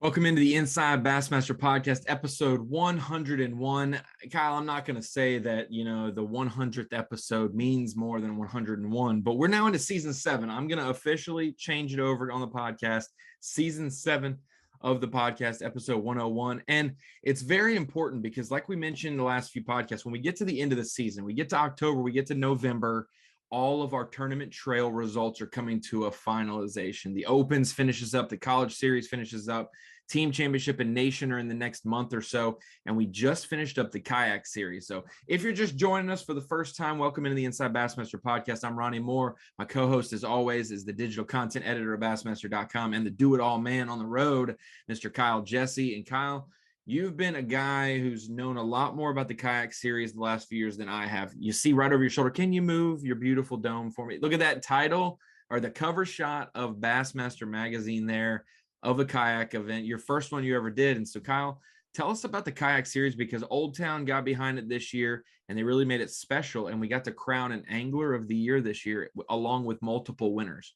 Welcome into the Inside Bassmaster Podcast, episode 101. Kyle, I'm not going to say that, the 100th episode means more than 101, but we're now into season 7. I'm going to officially change it over on the podcast, season 7 of the podcast, episode 101. And it's very important because, like we mentioned in the last few podcasts, when we get to the end of the season, we get to October, we get to November, all of our tournament trail results are coming to a finalization. The Opens finishes up, the College Series finishes up, Team Championship and Nation are in the next month or so, and we just finished up the Kayak Series. So if you're just joining us for the first time, welcome into the Inside Bassmaster Podcast. I'm Ronnie Moore. My co-host, as always, is the digital content editor of Bassmaster.com and the do-it-all man on the road, Mr. Kyle Jessie. And Kyle, you've been a guy who's known a lot more about the Kayak Series the last few years than I have. You see right over your shoulder. Can you move your beautiful dome for me? Look at that title or the cover shot of Bassmaster magazine there of a kayak event, your first one you ever did. And so, Kyle, tell us about the Kayak Series, because Old Town got behind it this year and they really made it special. And we got to crown an Angler of the Year this year, along with multiple winners.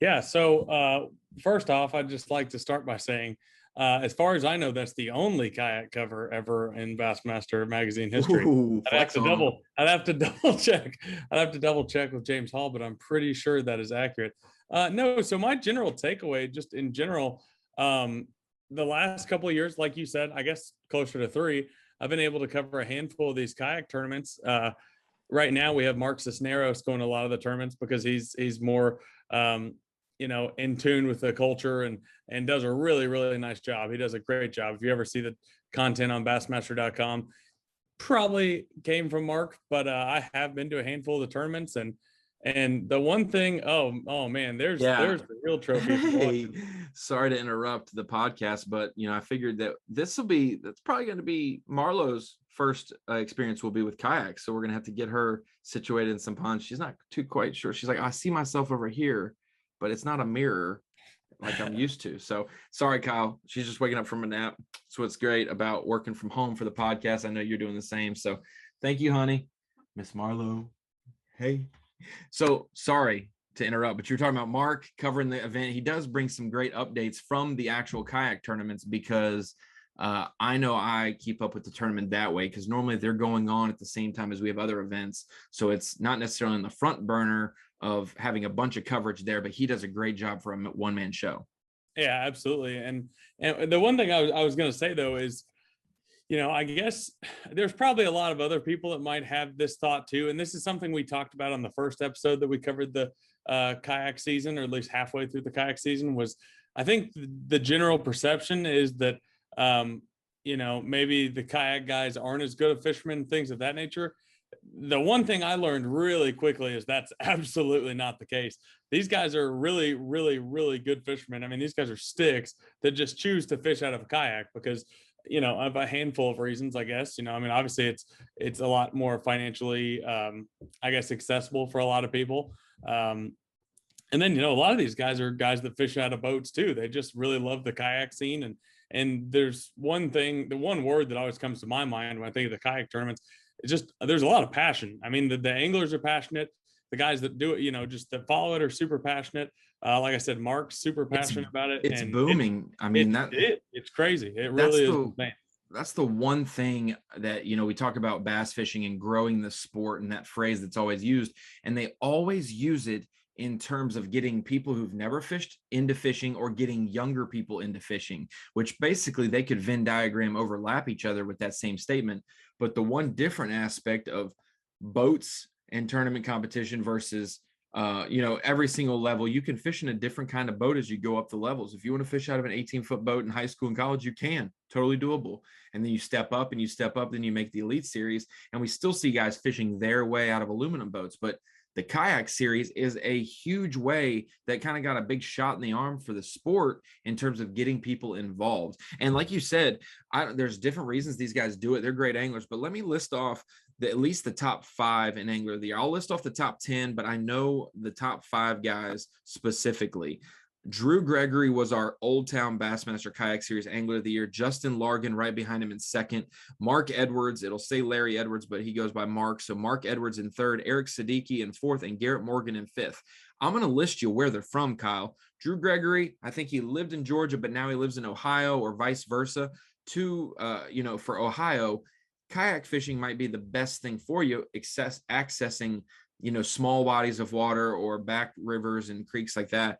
Yeah. So first off, I'd just like to start by saying, as far as I know, that's the only kayak cover ever in Bassmaster magazine history. Ooh, I'd have to double check. I'd have to double check with James Hall, but I'm pretty sure that is accurate. No, so my general takeaway, just in general, the last couple of years, like you said, I guess closer to 3, I've been able to cover a handful of these kayak tournaments. Right now, we have Mark Cisneros going to a lot of the tournaments because he's more in tune with the culture and does a really, really nice job. He does a great job. If you ever see the content on Bassmaster.com, probably came from Mark, but I have been to a handful of the tournaments, and the one thing, oh man, there's the real trophy. Hey, sorry to interrupt the podcast, but I figured that that's probably going to be Marlo's first experience will be with kayaks. So we're going to have to get her situated in some ponds. She's not too quite sure. She's like, I see myself over here, but it's not a mirror like I'm used to. So sorry, Kyle. She's just waking up from a nap. That's what's great about working from home for the podcast. I know you're doing the same. So thank you, honey. Miss Marlo. Hey. So sorry to interrupt, but you're talking about Mark covering the event. He does bring some great updates from the actual kayak tournaments, because I know I keep up with the tournament that way, because normally they're going on at the same time as we have other events. So it's not necessarily on the front burner of having a bunch of coverage there, but he does a great job for a one-man show. Yeah, absolutely. And the one thing I was going to say, though, is, I guess there's probably a lot of other people that might have this thought too. And this is something we talked about on the first episode that we covered the kayak season, or at least halfway through the kayak season, was I think the general perception is that, maybe the kayak guys aren't as good at fishermen, things of that nature. The one thing I learned really quickly is that's absolutely not the case. These guys are really, really, really good fishermen. I mean, these guys are sticks that just choose to fish out of a kayak because, of a handful of reasons, I guess. Obviously it's a lot more financially, accessible for a lot of people. And then, a lot of these guys are guys that fish out of boats too. They just really love the kayak scene. And there's one thing, the one word that always comes to my mind when I think of the kayak tournaments, it's just, there's a lot of passion. I mean, the anglers are passionate. The guys that do it, just that follow it are super passionate. Like I said, Mark's super passionate about it. It's booming. It's crazy. It really is insane. That's the one thing that, we talk about bass fishing and growing the sport, and that phrase that's always used, and they always use it in terms of getting people who've never fished into fishing or getting younger people into fishing, which basically they could Venn diagram overlap each other with that same statement. But the one different aspect of boats and tournament competition versus, every single level, you can fish in a different kind of boat as you go up the levels. If you want to fish out of an 18-foot boat in high school and college, you can, totally doable. And then you step up, then you make the Elite Series. And we still see guys fishing their way out of aluminum boats. But the Kayak Series is a huge way that kind of got a big shot in the arm for the sport in terms of getting people involved. And like you said, there's different reasons these guys do it. They're great anglers, but let me list off at least the top 5 in Angler of the Year. I'll list off the top 10, but I know the top 5 guys specifically. Drew Gregory was our Old Town Bassmaster Kayak Series Angler of the Year. Justin Largan right behind him in second. Mark Edwards, it'll say Larry Edwards, but he goes by Mark. So Mark Edwards in third, Eric Siddiqui in fourth, and Garrett Morgan in fifth. I'm going to list you where they're from, Kyle. Drew Gregory, I think he lived in Georgia, but now he lives in Ohio, or vice versa. For Ohio, kayak fishing might be the best thing for you, accessing small bodies of water or back rivers and creeks like that.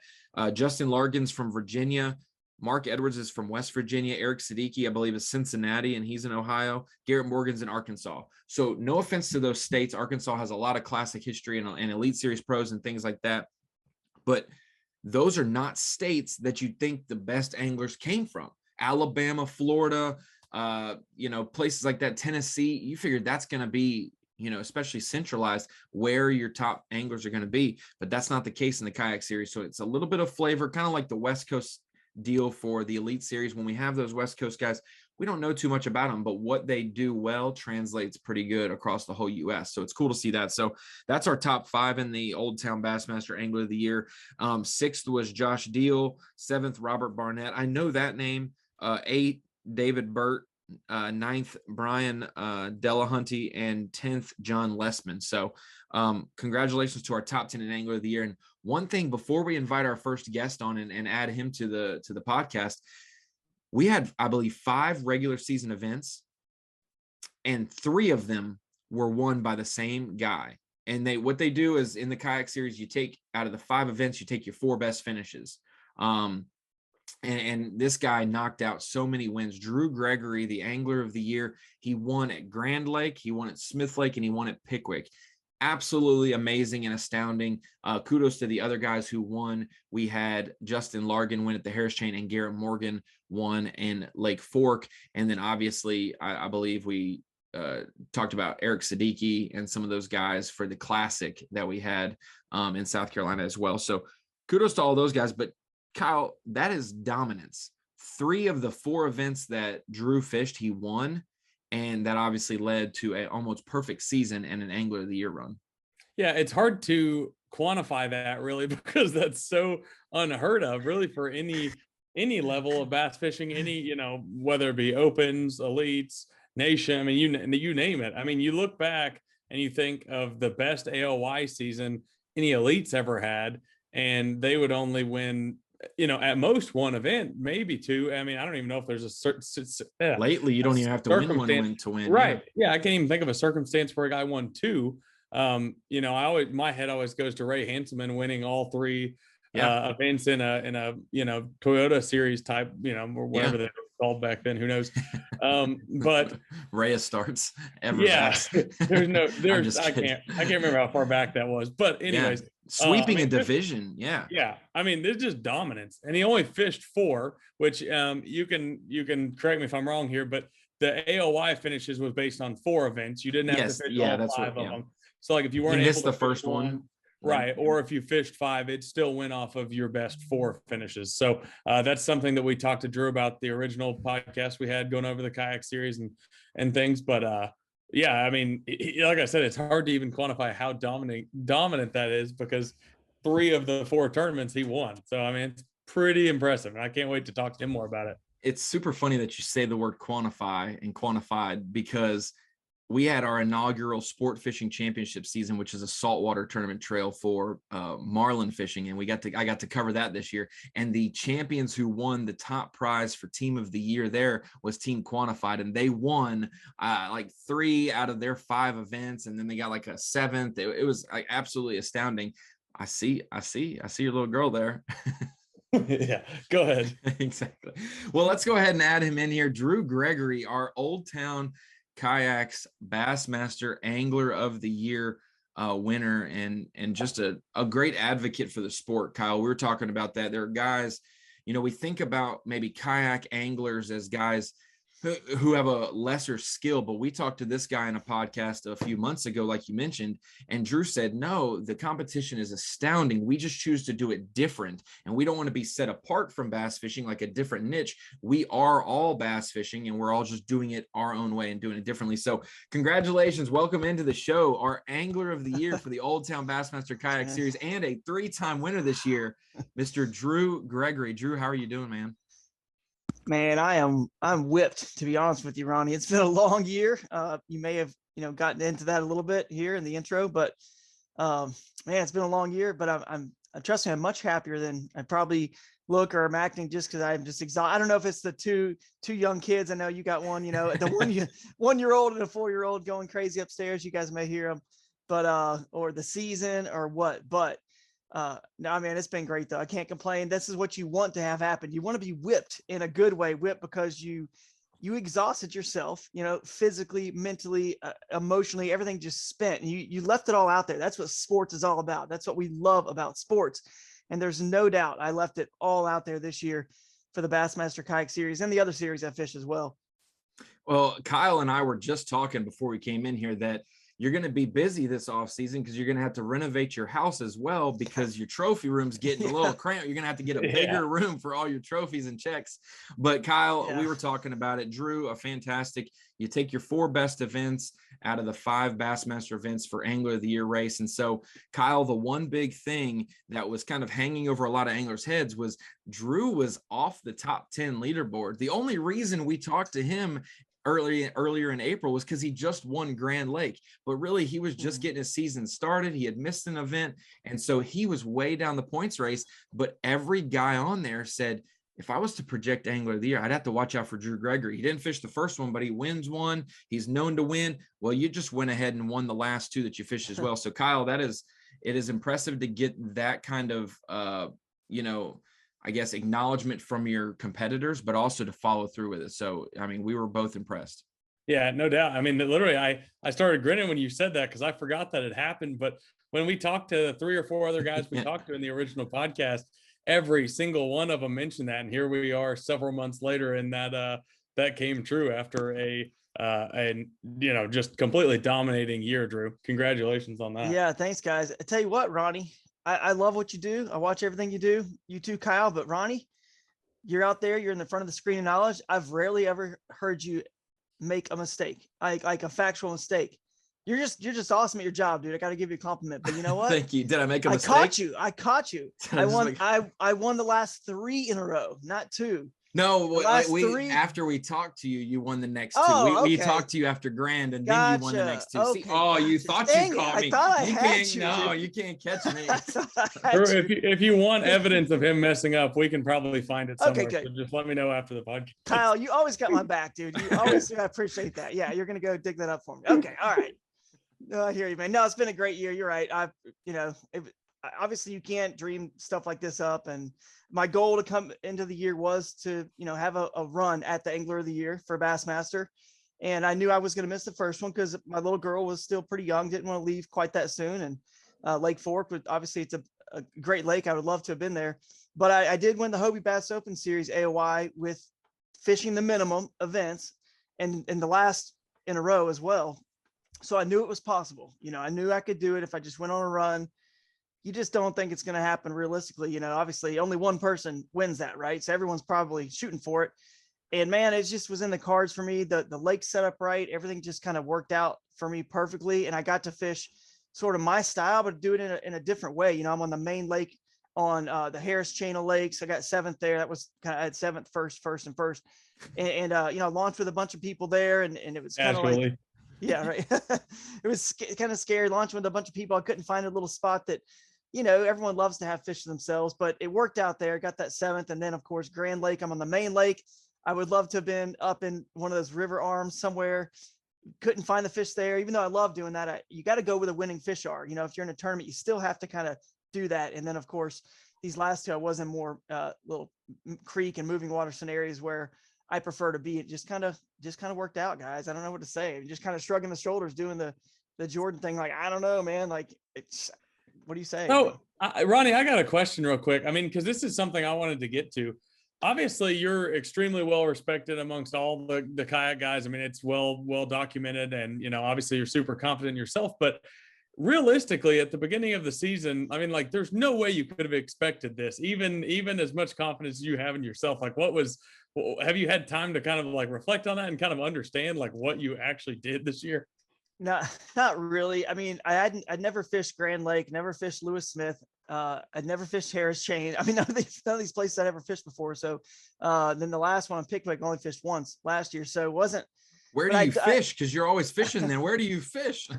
Justin Largin's from Virginia. Mark Edwards is from West Virginia. Eric Siddiqui, I believe, is Cincinnati, and he's in Ohio. Garrett Morgan's in Arkansas. So no offense to those states. Arkansas has a lot of classic history and Elite Series pros and things like that. But those are not states that you think the best anglers came from. Alabama, Florida, places like that, Tennessee, you figured that's going to be, especially centralized, where your top anglers are going to be. But that's not the case in the kayak series. So it's a little bit of flavor, kind of like the West Coast deal for the Elite Series. When we have those West Coast guys, we don't know too much about them, but what they do well translates pretty good across the whole U.S. So it's cool to see that. So that's our top 5 in the Old Town Bassmaster Angler of the Year. 6th was Josh Deal. 7th, Robert Barnett. I know that name. 8th, David Burt. 9th, Brian Delahunty, and 10th, John Lessman. So congratulations to our top 10 in Angler of the Year. And one thing before we invite our first guest on and add him to the podcast, we had, I believe, 5 regular season events, and 3 of them were won by the same guy. And what they do is, in the kayak series, you take out of the 5 events, you take your 4 best finishes. And this guy knocked out so many wins. Drew Gregory, the Angler of the Year, he won at Grand Lake, he won at Smith Lake, and he won at Pickwick. Absolutely amazing and astounding. Kudos to the other guys who won. We had Justin Largin win at the Harris Chain, and Garrett Morgan won in Lake Fork. And then obviously, I believe we talked about Eric Siddiqui and some of those guys for the Classic that we had in South Carolina as well. So kudos to all those guys. But Kyle, that is dominance. 3 of the 4 events that Drew fished, he won. And that obviously led to an almost perfect season and an Angler of the Year run. Yeah, it's hard to quantify that, really, because that's so unheard of, really, for any level of bass fishing, whether it be opens, elites, nation. I mean, you name it. I mean, you look back and you think of the best AOY season any elites ever had, and they would only win, at most 1 event, maybe 2. I mean, I don't even know if there's a certain lately you don't even have to win 1 to win. Right. Yeah. I can't even think of a circumstance where a guy won 2. My head always goes to Ray Hanselman winning all 3 events in a Toyota series type, or whatever they were called back then, who knows. But Ray starts there's I can't remember how far back that was, but anyways, sweeping a division. Yeah. I mean, there's just dominance, and he only fished 4, which you can correct me if I'm wrong here, but the AOY finishes was based on 4 events. You didn't have to fish all 5 of them. So like if you weren't able to the first one, right, or if you fished 5, it still went off of your best 4 finishes. So that's something that we talked to Drew about, the original podcast we had going over the kayak series and things. But I mean, like I said, it's hard to even quantify how dominant that is, because 3 of the 4 tournaments he won. So I mean, it's pretty impressive, and I can't wait to talk to him more about it. It's super funny that you say the word quantify and quantified, because we had our inaugural sport fishing championship season, which is a saltwater tournament trail for marlin fishing. And I got to cover that this year. And the champions who won the top prize for team of the year there was Team Quantified. And they won like 3 out of their 5 events. And then they got like a 7th. It was like absolutely astounding. I see your little girl there. Yeah, go ahead. Exactly. Well, let's go ahead and add him in here. Drew Gregory, our Old Town Kayaks Bassmaster Angler of the Year winner, and just a great advocate for the sport. Kyle, we were talking about that. There are guys, we think about maybe kayak anglers as guys who have a lesser skill, but we talked to this guy in a podcast a few months ago, like you mentioned, and Drew said, no, the competition is astounding. We just choose to do it different, and we don't want to be set apart from bass fishing like a different niche. We are all bass fishing, and we're all just doing it our own way and doing it differently. So congratulations. Welcome into the show, our Angler of the Year for the Old Town Bassmaster Kayak Series, and a 3-time winner this year, Mr. Drew Gregory. Drew, how are you doing, man? Man, I'm whipped, to be honest with you, Ronnie. It's been a long year. You may have, gotten into that a little bit here in the intro, but man, it's been a long year. But I'm trust me, I'm much happier than I probably look or I'm acting, just because I'm just exhausted. I don't know if it's the two young kids. I know you got one, the 1-year-old and a 4-year-old going crazy upstairs. You guys may hear them, but or the season or what. But no, man, it's been great though. I can't complain. This is what you want to have happen. You want to be whipped in a good way, whipped because you exhausted yourself, physically, mentally, emotionally, everything just spent. And you left it all out there. That's what sports is all about. That's what we love about sports. And there's no doubt I left it all out there this year for the Bassmaster Kayak Series and the other series I fish as well. Well, Kyle and I were just talking before we came in here that you're going to be busy this off season because you're going to have to renovate your house as well, because your trophy room's getting a little cramped. You're going to have to get a bigger room for all your trophies and checks. But Kyle, we were talking about it. Drew, a fantastic, you take your 4 best events out of the 5 Bassmaster events for Angler of the Year race. And so Kyle, the one big thing that was kind of hanging over a lot of anglers' heads was Drew was off the top 10 leaderboard. The only reason we talked to him earlier in April was because he just won Grand Lake, but really he was just getting his season started. He had missed an event, and so he was way down the points race. But every guy on there said, if I was to project Angler of the Year, I'd have to watch out for Drew Gregory. He didn't fish the first one, but he wins one. He's known to win. Well, you just went ahead and won the last 2 that you fished as well. So Kyle, it is impressive to get that kind of I guess acknowledgement from your competitors, but also to follow through with it. So, I mean, we were both impressed. Yeah, no doubt. I mean, literally, I started grinning when you said that because I forgot that it happened. But when we talked to the 3 or 4 other guys we talked to in the original podcast, every single one of them mentioned that. And here we are several months later, and that came true after a just completely dominating year, Drew. Congratulations on that. Yeah, thanks, guys. I tell you what, Ronnie, I love what you do. I watch everything you do. You too, Kyle. But Ronnie, you're out there. You're in the front of the screen of knowledge. I've rarely ever heard you make a mistake, like a factual mistake. You're just awesome at your job, dude. I got to give you a compliment. But you know what? Thank you. Did I make a mistake? I caught you. I won. I won the last 3 in a row, not 2. No, after we talked to you, you won the next 2. We talked to you after Grand, and then you won the next 2. Okay, you thought you caught me. I thought I had you. No, you can't catch me. If you want evidence of him messing up, we can probably find it somewhere. Okay, good. So just let me know after the podcast. Kyle, you always got my back, dude. You always. I appreciate that. Yeah, you're gonna go dig that up for me. Okay, all right. No, I hear you, man. No, it's been a great year. You're right. Obviously you can't dream stuff like this up, and my goal to come into the year was to have a run at the Angler of the Year for Bassmaster, and I knew I was going to miss the first one because my little girl was still pretty young, didn't want to leave quite that soon. And Lake Fork, obviously it's a great lake. I would love to have been there, but I did win the Hobie Bass Open Series AOY with fishing the minimum events and the last in a row as well. So I knew it was possible. I knew I could do it if I just went on a run. You just don't think it's going to happen realistically. Obviously only one person wins that, right? So everyone's probably shooting for it. And man, it just was in the cards for me. The lake set up right. Everything just kind of worked out for me perfectly. And I got to fish sort of my style, but do it in a different way. I'm on the main lake on the Harris chain of lakes. I got 7th there. That was kind of at 7th, first. And launched with a bunch of people there. And it was kind of like, yeah, right. It was kind of scary launching with a bunch of people. I couldn't find a little spot that, everyone loves to have fish themselves, but it worked out there. Got that 7th. And then of course, Grand Lake, I'm on the main lake. I would love to have been up in one of those river arms somewhere. Couldn't find the fish there, even though I love doing that. You got to go where the winning fish are. If you're in a tournament, you still have to kind of do that. And then of course, these last 2, I was in more little creek and moving water scenarios where I prefer to be. It just kind of worked out, guys. I don't know what to say. Just kind of shrugging the shoulders, doing the Jordan thing. Like, I don't know, man. Like, what do you say? Oh, Ronnie, I got a question real quick. I mean, because this is something I wanted to get to. Obviously, you're extremely well respected amongst all the kayak guys. I mean, it's well documented, and obviously you're super confident in yourself. But realistically, at the beginning of the season, I mean, like, there's no way you could have expected this, even as much confidence as you have in yourself. Like, have you had time to kind of like reflect on that and kind of understand like what you actually did this year? No, not really. I mean, I'd never fished Grand Lake, never fished Lewis Smith. I'd never fished Harris Chain. I mean, none of these places I'd ever fished before. So then the last one on Pickwick, I only fished once last year. So it Where do you fish? Because you're always fishing. Then where do you fish?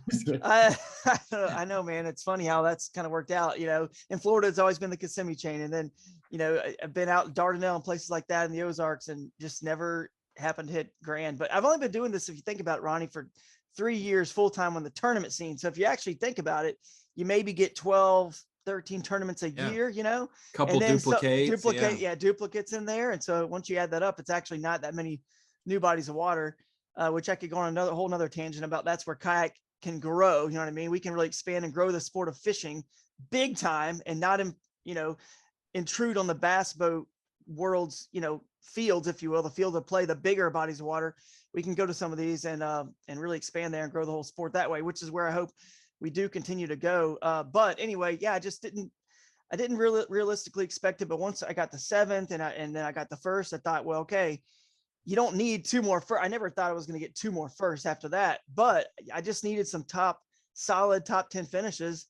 I know, man. It's funny how that's kind of worked out. In Florida, it's always been the Kissimmee chain, and then I've been out in Dardanelle and places like that in the Ozarks, and just never happened to hit Grand. But I've only been doing this, if you think about it, Ronnie, for 3 years full time on the tournament scene. So if you actually think about it, you maybe get 12, 13 tournaments a year, couple duplicates, duplicates in there. And so once you add that up, it's actually not that many new bodies of water, which I could go on whole nother tangent about. That's where kayak can grow. You know what I mean? We can really expand and grow the sport of fishing big time, and not, intrude on the bass boat world's, fields, if you will, the field of play, the bigger bodies of water. We can go to some of these and really expand there and grow the whole sport that way, which is where I hope we do continue to go. But anyway, I didn't really realistically expect it. But once I got the 7th and then I got the 1st, I thought, well, okay, you don't need 2 more. I never thought I was going to get 2 more firsts after that, but I just needed some solid top 10 finishes.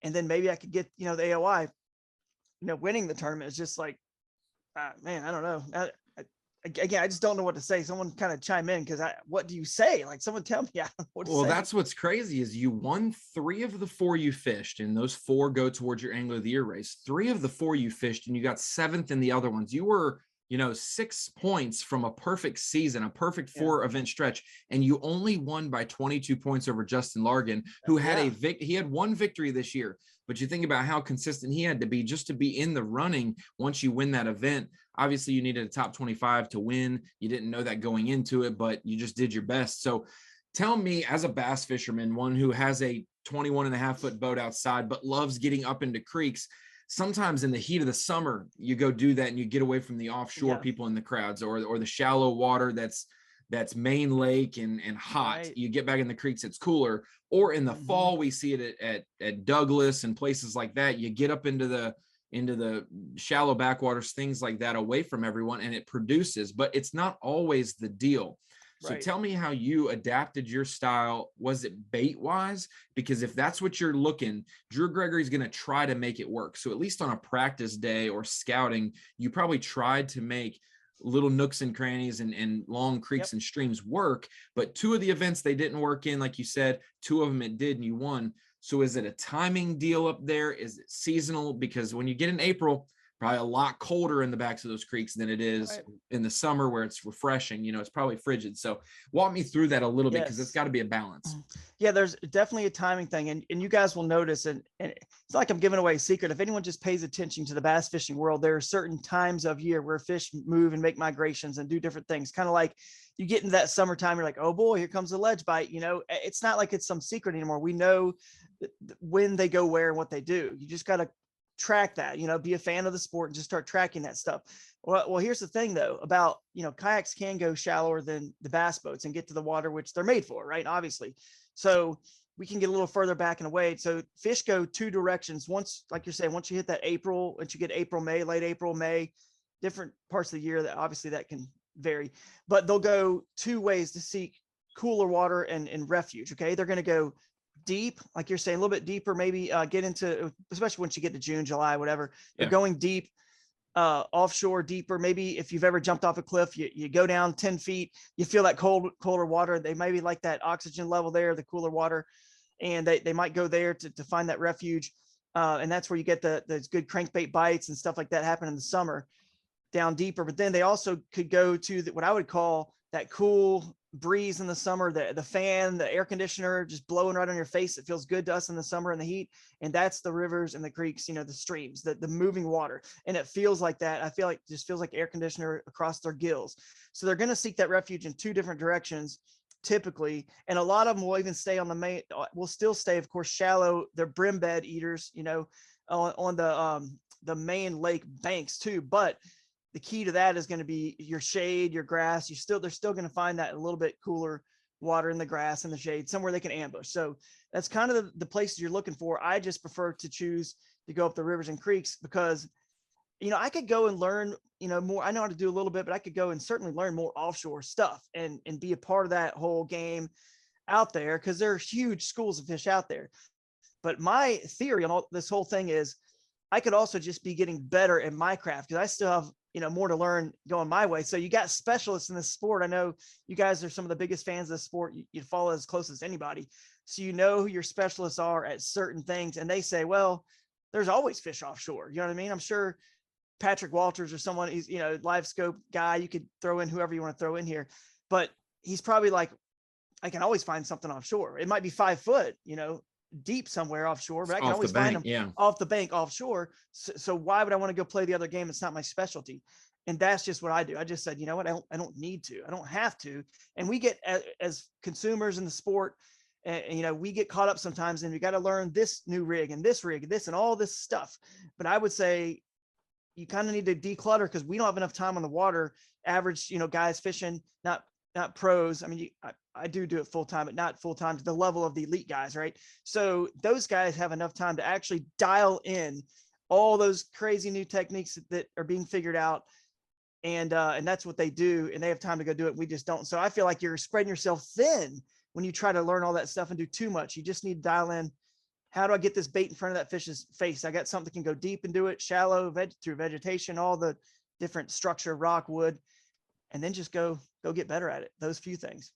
And then maybe I could get, the AOI, winning the tournament. Is just like, man, I don't know. Again, I just don't know what to say. Someone kind of chime in, because what do you say? Like, someone tell me. I don't know what to say. That's what's crazy is you won 3 of the 4 you fished, and those 4 go towards your Angler of the Year race. 3 of the 4 you fished, and you got 7th in the other ones. You were, 6 points from a perfect season, a perfect 4 event stretch, and you only won by 22 points over Justin Largan, who had he had 1 victory this year. But you think about how consistent he had to be just to be in the running once you win that event. Obviously, you needed a top 25 to win. You didn't know that going into it, but you just did your best. So tell me, as a bass fisherman, one who has a 21.5-foot boat outside, but loves getting up into creeks, sometimes in the heat of the summer, you go do that and you get away from the offshore people in the crowds, or the shallow water that's main lake and hot. Right. You get back in the creeks, it's cooler. Or in the fall, we see it at Douglas and places like that. You get up into the shallow backwaters, things like that, away from everyone, and it produces, but it's not always the deal. So tell me how you adapted your style. Was it bait wise? Because if that's what you're looking, Drew Gregory's going to try to make it work. So at least on a practice day or scouting, you probably tried to make little nooks and crannies and long creeks and streams work, but 2 of the events they didn't work in, like you said, 2 of them it did, and you won. So is it a timing deal up there? Is it seasonal? Because when you get in April, probably a lot colder in the backs of those creeks than it is in the summer, where it's refreshing. It's probably frigid. So walk me through that a little bit, because it's got to be a balance. Yeah, there's definitely a timing thing. And you guys will notice, and it's like I'm giving away a secret. If anyone just pays attention to the bass fishing world, there are certain times of year where fish move and make migrations and do different things. Kind of like you get into that summertime, you're like, oh boy, here comes a ledge bite. It's not like it's some secret anymore. We know when they go where and what they do. You just got to track that, be a fan of the sport and just start tracking that stuff. Well, here's the thing though, about, kayaks can go shallower than the bass boats and get to the water, which they're made for, right? Obviously. So we can get a little further back and away. So fish go 2 directions. Once, like you're saying, once you hit that April, once you get April, May, late April, May, different parts of the year, that obviously that can vary, but they'll go 2 ways to seek cooler water and refuge. Okay. They're going to go deep, like you're saying, a little bit deeper, maybe get into, especially once you get to June, July, whatever, they're going deep, offshore, deeper. Maybe if you've ever jumped off a cliff, you go down 10 feet, you feel that colder water. They maybe like that oxygen level there, the cooler water, and they might go there to find that refuge. And that's where you get those good crankbait bites and stuff like that happen in the summer, down deeper. But then they also could go to what I would call that cool breeze in the summer, the fan, the air conditioner just blowing right on your face. It feels good to us in the summer in the heat. And that's the rivers and the creeks, the streams, the moving water. And it feels like that. I feel like it just feels like air conditioner across their gills. So they're going to seek that refuge in 2 different directions typically. And a lot of them will even stay on the main, will still stay, of course, shallow. They're brim bed eaters, on the main lake banks too. But the key to that is going to be your shade, your grass. They're still going to find that a little bit cooler water in the grass and the shade, somewhere they can ambush. So that's kind of the places you're looking for. I just prefer to choose to go up the rivers and creeks because, I could go and learn, more. I know how to do a little bit, but I could go and certainly learn more offshore stuff and be a part of that whole game out there, because there are huge schools of fish out there. But my theory on all this whole thing is I could also just be getting better at my craft, because I still have more to learn going my way. So you got specialists in this sport. I know you guys are some of the biggest fans of the sport. You follow as close as anybody. So you know who your specialists are at certain things. And they say, well, there's always fish offshore. You know what I mean? I'm sure Patrick Walters or someone, he's, live scope guy, you could throw in whoever you want to throw in here, but he's probably like, I can always find something offshore. It might be 5 foot, deep somewhere offshore, but I can always find them off the bank offshore. So why would I want to go play the other game? It's not my specialty. And that's just what I do. I just said, you know what? I don't need to, I don't have to. And we get as consumers in the sport, and we get caught up sometimes, and we got to learn this new rig and this and all this stuff. But I would say you kind of need to declutter, because we don't have enough time on the water. Average, guys fishing, not pros. I mean, I do it full time, but not full time to the level of the elite guys, right? So those guys have enough time to actually dial in all those crazy new techniques that are being figured out, and that's what they do, and they have time to go do it. We just don't. So I feel like you're spreading yourself thin when you try to learn all that stuff and do too much. You just need to dial in. How do I get this bait in front of that fish's face? I got something that can go deep and do it, shallow, through vegetation, all the different structure, rock, wood, and then just go get better at it. Those few things.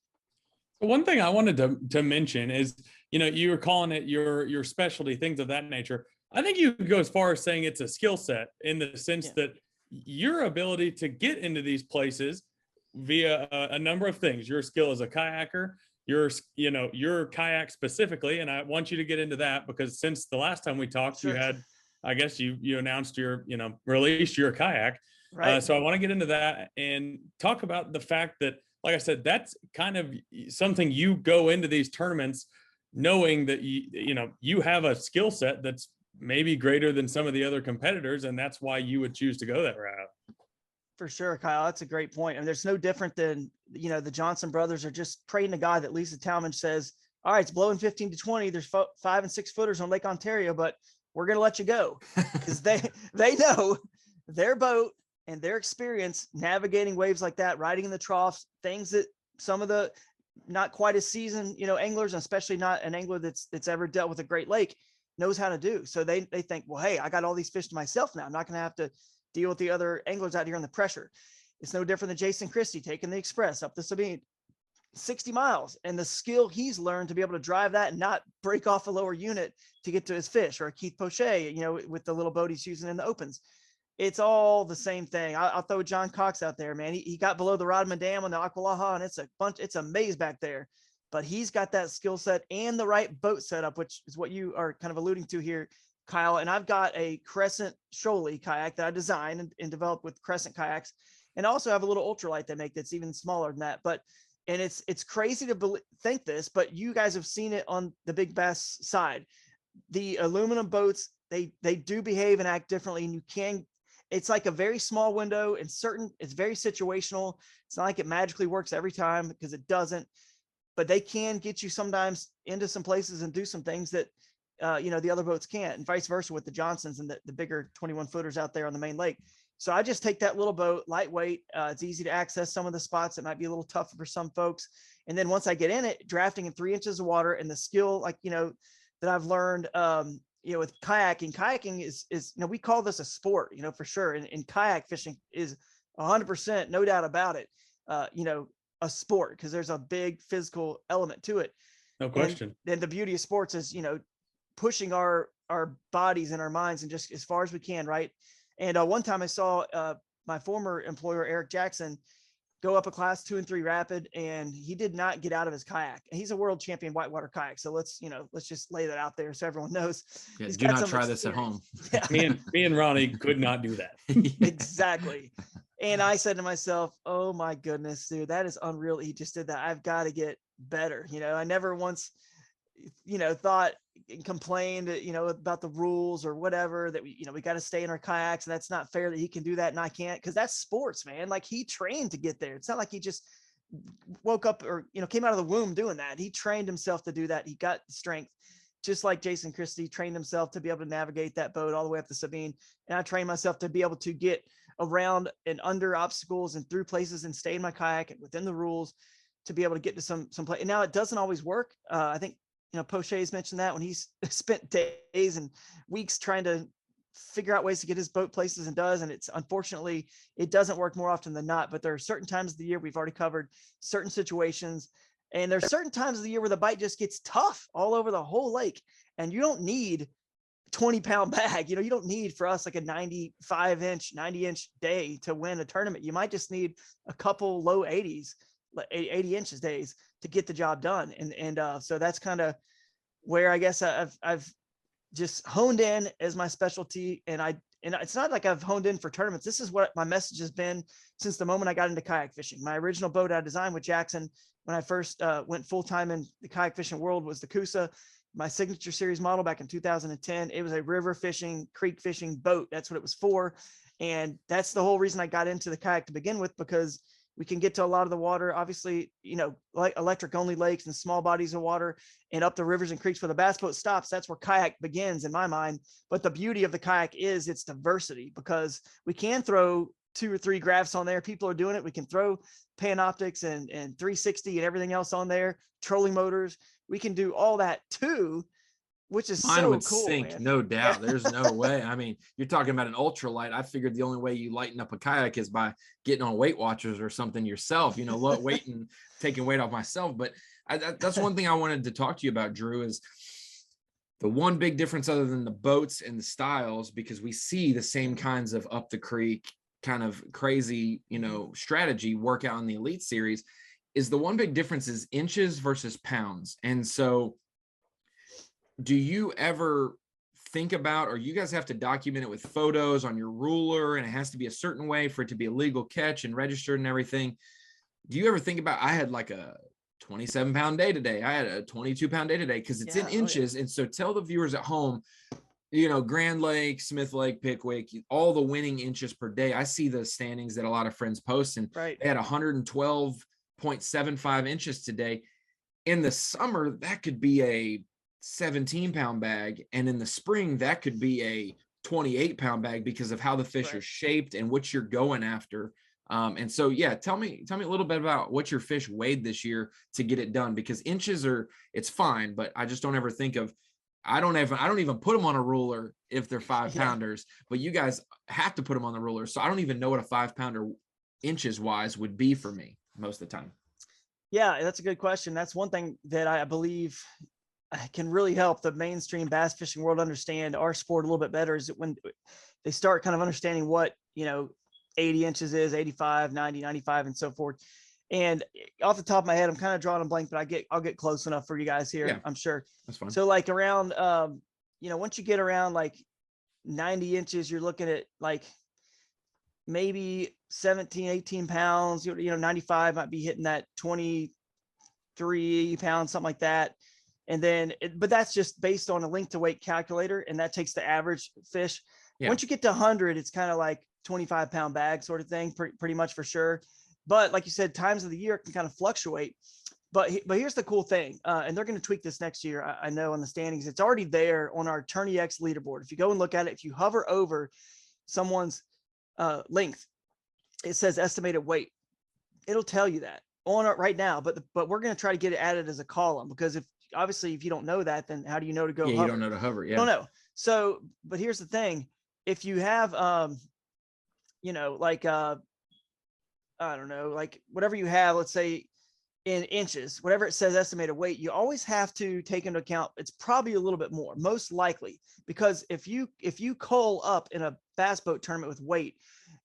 One thing I wanted to mention is, you were calling it your specialty, things of that nature. I think you could go as far as saying it's a skill set, in the sense that your ability to get into these places via a number of things, your skill as a kayaker, your kayak specifically. And I want you to get into that, because since the last time we talked, you had, I guess you announced released your kayak. Right. So I want to get into that and talk about the fact that, like I said, that's kind of something you go into these tournaments knowing that you have a skill set that's maybe greater than some of the other competitors, and that's why you would choose to go that route. For sure, Kyle. That's a great point. I mean, there's no different than, the Johnson brothers are just praying to God that Lisa Talmadge says, all right, it's blowing 15 to 20. There's 5 and 6 footers on Lake Ontario, but we're going to let you go, because they know their boat and their experience navigating waves like that, riding in the troughs, things that some of the not quite as seasoned, anglers, and especially not an angler that's ever dealt with a Great Lake, knows how to do. So they think, well, hey, I got all these fish to myself now. I'm not going to have to deal with the other anglers out here in the pressure. It's no different than Jason Christie taking the Express up the Sabine, 60 miles, and the skill he's learned to be able to drive that and not break off a lower unit to get to his fish, or Keith Pochet, with the little boat he's using in the opens. It's all the same thing. I'll throw John Cox out there, man. He got below the Rodman Dam on the Aqualaha, and it's a maze back there, but he's got that skill set and the right boat setup, which is what you are kind of alluding to here, Kyle. And I've got a Crescent Shoaly kayak that I designed and developed with Crescent Kayaks, and also have a little ultralight they make that's even smaller than that. And it's crazy to think this, but you guys have seen it on the Big Bass side. The aluminum boats, they do behave and act differently, and it's like a very small window, and it's very situational. It's not like it magically works every time, because it doesn't, but they can get you sometimes into some places and do some things that, the other boats can't, and vice versa with the Johnsons and the bigger 21 footers out there on the main lake. So I just take that little boat, lightweight. It's easy to access some of the spots that might be a little tougher for some folks. And then once I get in it, drafting in 3 inches of water, and the skill, that I've learned, with kayaking is, we call this a sport, for sure. And kayak fishing is 100%, no doubt about it, a sport, because there's a big physical element to it. No question. And the beauty of sports is, pushing our bodies and our minds, and just as far as we can. Right. And one time I saw my former employer, Eric Jackson, go up a class 2 and 3 rapid, and he did not get out of his kayak. And he's a world champion whitewater kayak. So let's just lay that out there so everyone knows. Yeah, do not try this at home. Yeah. Me and Ronnie could not do that. Exactly. And I said to myself, oh my goodness, dude, that is unreal. He just did that. I've got to get better. I never once, thought and complained, about the rules or whatever, that we got to stay in our kayaks, and that's not fair that he can do that and I can't, because that's sports, man. Like, he trained to get there. It's not like he just woke up or, came out of the womb doing that. He trained himself to do that. He got strength, just like Jason Christie trained himself to be able to navigate that boat all the way up the Sabine. And I trained myself to be able to get around and under obstacles and through places and stay in my kayak and within the rules to be able to get to some place. And now it doesn't always work. I think, Pochet's mentioned that when he's spent days and weeks trying to figure out ways to get his boat places and does. And it's unfortunately, it doesn't work more often than not, but there are certain times of the year we've already covered certain situations. And there's certain times of the year where the bite just gets tough all over the whole lake. And you don't need 20-pound bag. You don't need for us like a 95-inch, 90-inch day to win a tournament. You might just need a couple low 80s, 80 inches days to get the job done. And so that's kind of where I guess I've just honed in as my specialty. And it's not like I've honed in for tournaments. This is what my message has been since the moment I got into kayak fishing. My original boat I designed with Jackson when I first went full-time in the kayak fishing world was the Coosa, my signature series model back in 2010. It was a river fishing, creek fishing boat. That's what it was for. And that's the whole reason I got into the kayak to begin with, because we can get to a lot of the water, obviously, like electric only lakes and small bodies of water, and up the rivers and creeks where the bass boat stops. That's where kayak begins in my mind. But the beauty of the kayak is its diversity, because we can throw 2 or 3 graphs on there. People are doing it. We can throw Panoptics and 360 and everything else on there, trolling motors. We can do all that too, which is Mine so would cool, sink, man. no doubt. There's no way. I mean, you're talking about an ultralight. I figured the only way you lighten up a kayak is by getting on Weight Watchers or something yourself, weight and taking weight off myself. But that's one thing I wanted to talk to you about, Drew, is the one big difference other than the boats and the styles, because we see the same kinds of up the creek kind of crazy, strategy workout in the Elite Series, is the one big difference is inches versus pounds. And so do you ever think about, or you guys have to document it with photos on your ruler, and it has to be a certain way for it to be a legal catch and registered and everything? Do you ever think about, I had like a 27-pound day today, I had a 22-pound day today, because it's in inches. And so tell the viewers at home, Grand Lake, Smith Lake, Pickwick, all the winning inches per day. I see the standings that a lot of friends post, and Right. they had 112.75 inches today. In the summer, that could be a 17-pound bag, and in the spring that could be a 28-pound bag because of how the fish are shaped and what you're going after. And so tell me a little bit about what your fish weighed this year to get it done, because inches it's fine, but I just don't ever think of, I don't even put them on a ruler if they're 5-pounders, but you guys have to put them on the ruler. So I don't even know what a 5-pounder inches wise would be for me most of the time. Yeah, that's a good question. That's one thing that I believe can really help the mainstream bass fishing world understand our sport a little bit better, is that when they start kind of understanding what 80 inches is, 85, 90, 95, and so forth. And off the top of my head, I'm kind of drawing a blank, but I'll get close enough for you guys here. Yeah, I'm sure. That's fine. So like around once you get around like 90 inches, you're looking at like maybe 17, 18 pounds. 95 might be hitting that 23 pounds, something like that. And then, but that's just based on a length to weight calculator, and that takes the average fish. Yeah. Once you get to 100, it's kind of like 25-pound bag sort of thing, pretty much for sure. But like you said, times of the year can kind of fluctuate. But here's the cool thing, and they're going to tweak this next year. I know on the standings, it's already there on our Tourney X leaderboard. If you go and look at it, if you hover over someone's length, it says estimated weight. It'll tell you that on it right now. But we're going to try to get it added as a column, because if you don't know that, then how do you know to go? Yeah, hover? You don't know to hover. Yeah, you don't know. So, but here's the thing: if you have, I don't know, like whatever you have, let's say in inches, whatever it says estimated weight, you always have to take into account it's probably a little bit more, most likely, because if you cull up in a bass boat tournament with weight,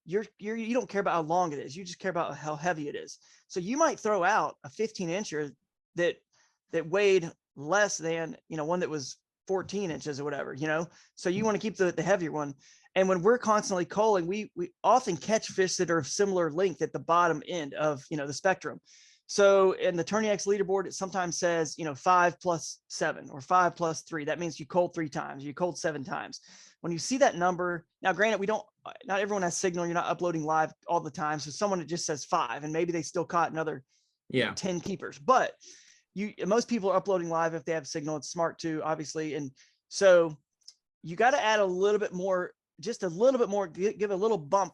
you don't care about how long it is, you just care about how heavy it is. So you might throw out a 15-incher that weighed less than one that was 14 inches or whatever, so you want to keep the heavier one. And when we're constantly culling, we often catch fish that are of similar length at the bottom end of the spectrum. So in the Tourney X leaderboard, it sometimes says 5 plus 7 or 5 plus 3. That means you culled 3 times, you culled 7 times. When you see that number, now granted, not everyone has signal, you're not uploading live all the time. So someone that just says 5, and maybe they still caught another 10 keepers, but most people are uploading live if they have signal. It's smart too, obviously. And so you got to add a little bit more, just a little bit more, give a little bump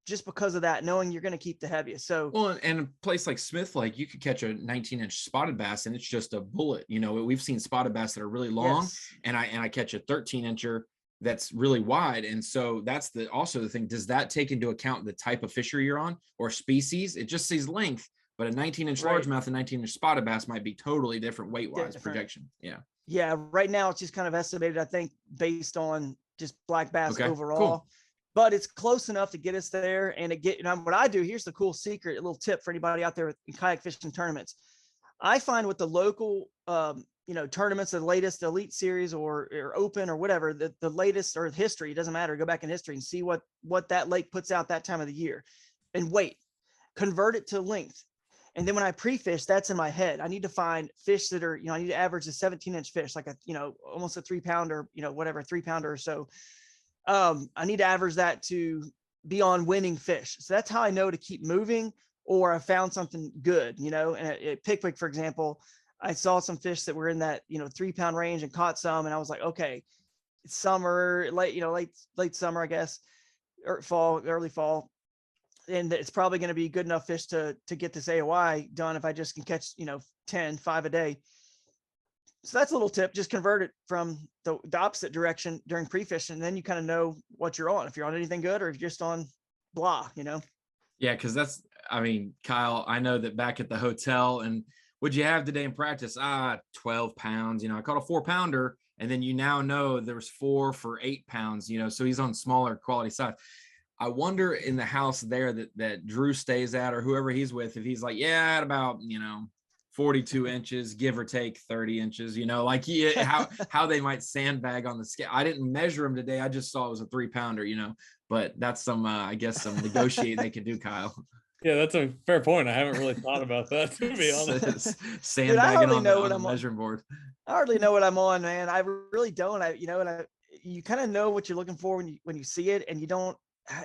just because of that, knowing you're going to keep the heaviest. So, well, and a place like Smith Lake, you could catch a 19-inch spotted bass and it's just a bullet. We've seen spotted bass that are really long, and I catch a 13-incher that's really wide. And so that's also the thing. Does that take into account the type of fishery you're on or species? It just says length, but a 19-inch largemouth and 19-inch spotted bass might be totally different weight-wise projection. Yeah. Yeah. Right now it's just kind of estimated, I think, based on just black bass overall. Cool. But it's close enough to get us there. And what I do, here's the cool secret, a little tip for anybody out there in kayak fishing tournaments. I find with the local, tournaments, the latest elite series or open or whatever, the latest or history, it doesn't matter. Go back in history and see what that lake puts out that time of the year and convert it to length. And then when I pre-fish, that's in my head. I need to find fish that are, I need to average a 17-inch fish, like almost a 3-pounder, 3-pounder or so. I need to average that to be on winning fish. So that's how I know to keep moving, or I found something good, and at Pickwick, for example, I saw some fish that were in that, 3-pound range and caught some. And I was like, okay, it's summer, late summer, I guess, or early fall. And it's probably going to be good enough fish to get this AOI done if I just can catch, 5 a day. So that's a little tip. Just convert it from the opposite direction during pre-fishing. And then you kind of know what you're on, if you're on anything good or if you're just on blah, Yeah, because Kyle, I know that back at the hotel, and what'd you have today in practice? 12 pounds. I caught a 4-pounder, and then now know there was 4 for 8 pounds, so he's on smaller quality size. I wonder in the house there that Drew stays at, or whoever he's with, if he's like, yeah, at about, 42 inches, give or take 30 inches, how they might sandbag on the scale. I didn't measure him today. I just saw it was a 3-pounder, but that's some negotiating they can do, Kyle. Yeah, that's a fair point. I haven't really thought about that, to be honest. Sandbagging on the measuring board. I hardly know what I'm on, man. I really don't. You kind of know what you're looking for when you see it, and you don't.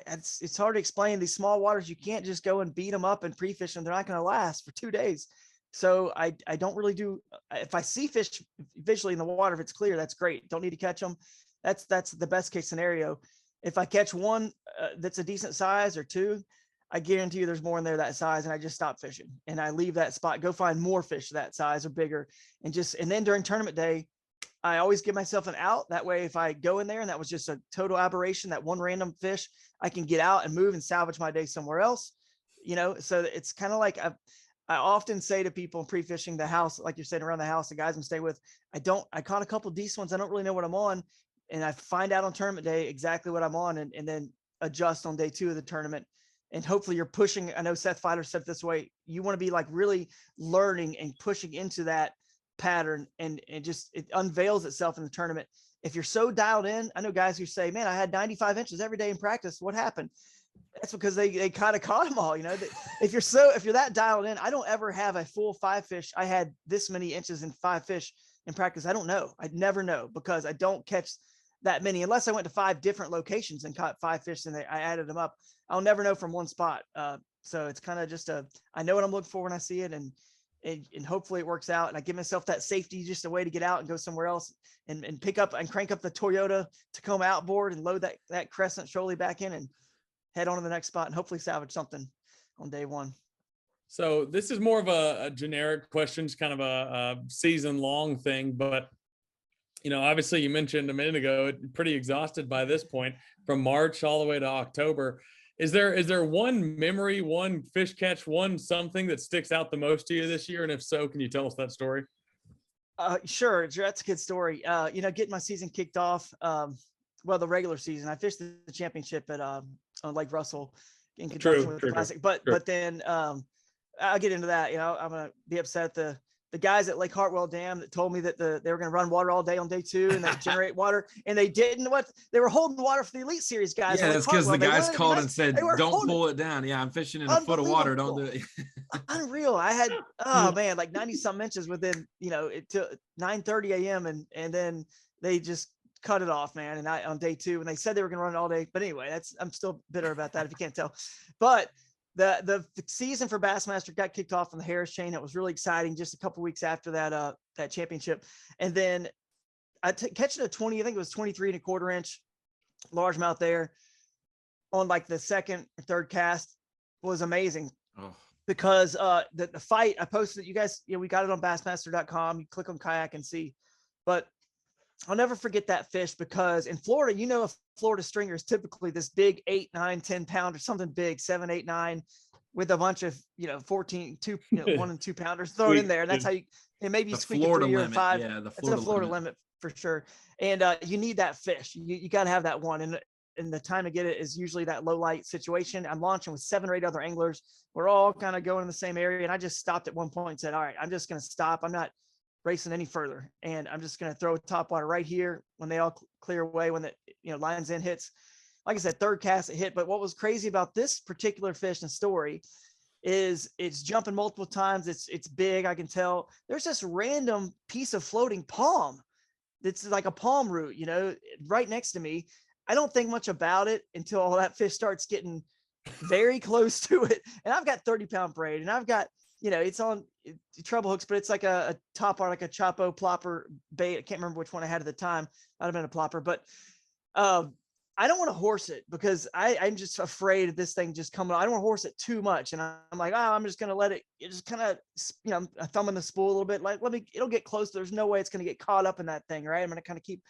It's hard to explain. These small waters, you can't just go and beat them up and pre-fish them. They're not going to last for 2 days. So I don't really do. If I see fish visually in the water, if it's clear, that's great. Don't need to catch them. That's the best case scenario. If I catch one that's a decent size or 2, I guarantee you there's more in there that size, and I just stop fishing and I leave that spot, go find more fish that size or bigger, and then during tournament day, I always give myself an out. That way, if I go in there and that was just a total aberration, that one random fish, I can get out and move and salvage my day somewhere else. So it's kind of like I often say to people pre-fishing the house, like you're saying, around the house, the guys I'm staying with, I caught a couple decent ones. I don't really know what I'm on. And I find out on tournament day exactly what I'm on, and then adjust on day 2 of the tournament. And hopefully you're pushing. I know Seth Fighter said this way. You want to be like really learning and pushing into that pattern, and it unveils itself in the tournament. If you're so dialed in, I know guys who say, man, I had 95 inches every day in practice. What happened? That's because they kind of caught them all, if you're that dialed in. I don't ever have a full 5 fish. I had this many inches in 5 fish in practice. I don't know. I'd never know, because I don't catch that many unless I went to 5 different locations and caught 5 fish and I added them up. I'll never know from one spot. So it's kind of just I know what I'm looking for when I see it, and hopefully it works out. And I give myself that safety, just a way to get out and go somewhere else and pick up and crank up the Toyota Tacoma outboard and load that Crescent trolley back in and head on to the next spot and hopefully salvage something on day 1. So this is more of a generic question, just kind of a season long thing, but obviously you mentioned a minute ago, pretty exhausted by this point from March all the way to October. Is there one memory, one fish catch, one something that sticks out the most to you this year? And if so, can you tell us that story? Sure. That's a good story. Getting my season kicked off. The regular season, I fished the championship at on Lake Russell in conjunction with the Classic. But then I'll get into that. I'm gonna be upset at the guys at Lake Hartwell Dam that told me that they were going to run water all day on day 2 and they generate water, and they didn't. They were holding water for the Elite Series guys. Yeah, that's because the guys called and said, "Don't pull it down." Yeah, I'm fishing in a foot of water. Don't do it. Unreal. I had like 90 some inches within it took 9:30 a.m. and then they just cut it off, man. And on day 2, and they said they were going to run it all day. But anyway, I'm still bitter about that if you can't tell. But the season for Bassmaster got kicked off on the Harris chain. It was really exciting just a couple weeks after that championship. And then catching a 20, I think it was 23 1/4 inch largemouth there on like the second or third cast was amazing. Because the fight I posted, you guys, we got it on bassmaster.com. You click on Kayak and see, but I'll never forget that fish because in Florida, a Florida stringer is typically this big 8, 9, 10 pound or something big, 7, 8, 9 with a bunch of, 14, 1 and 2 pounders thrown in there. And that's how you, and maybe you The squeak Florida a 3 or limit. 5. Yeah, the That's Florida a Florida limit for sure. And you need that fish. You got to have that one. And the time to get it is usually that low light situation. I'm launching with 7 or 8 other anglers. We're all kind of going in the same area. And I just stopped at one point and said, all right, I'm just going to stop. I'm not racing any further. And I'm just going to throw top water right here when they all clear away, when the, lines in hits. Like I said, third cast it hit. But what was crazy about this particular fish and story is it's jumping multiple times. It's big. I can tell there's this random piece of floating palm. It's like a palm root, right next to me. I don't think much about it until all that fish starts getting very close to it. And I've got 30-pound braid, and I've got, it's on treble hooks, but it's like a top bar, like a Chapo plopper bait. I can't remember which one I had at the time. Might have been a plopper, but I don't want to horse it because I'm just afraid of this thing just coming. I don't want to horse it too much. And I'm like, I'm just going to let it just kind of, I'm thumbing the spool a little bit. Like, it'll get close. There's no way it's going to get caught up in that thing. Right. I'm going to kind of keep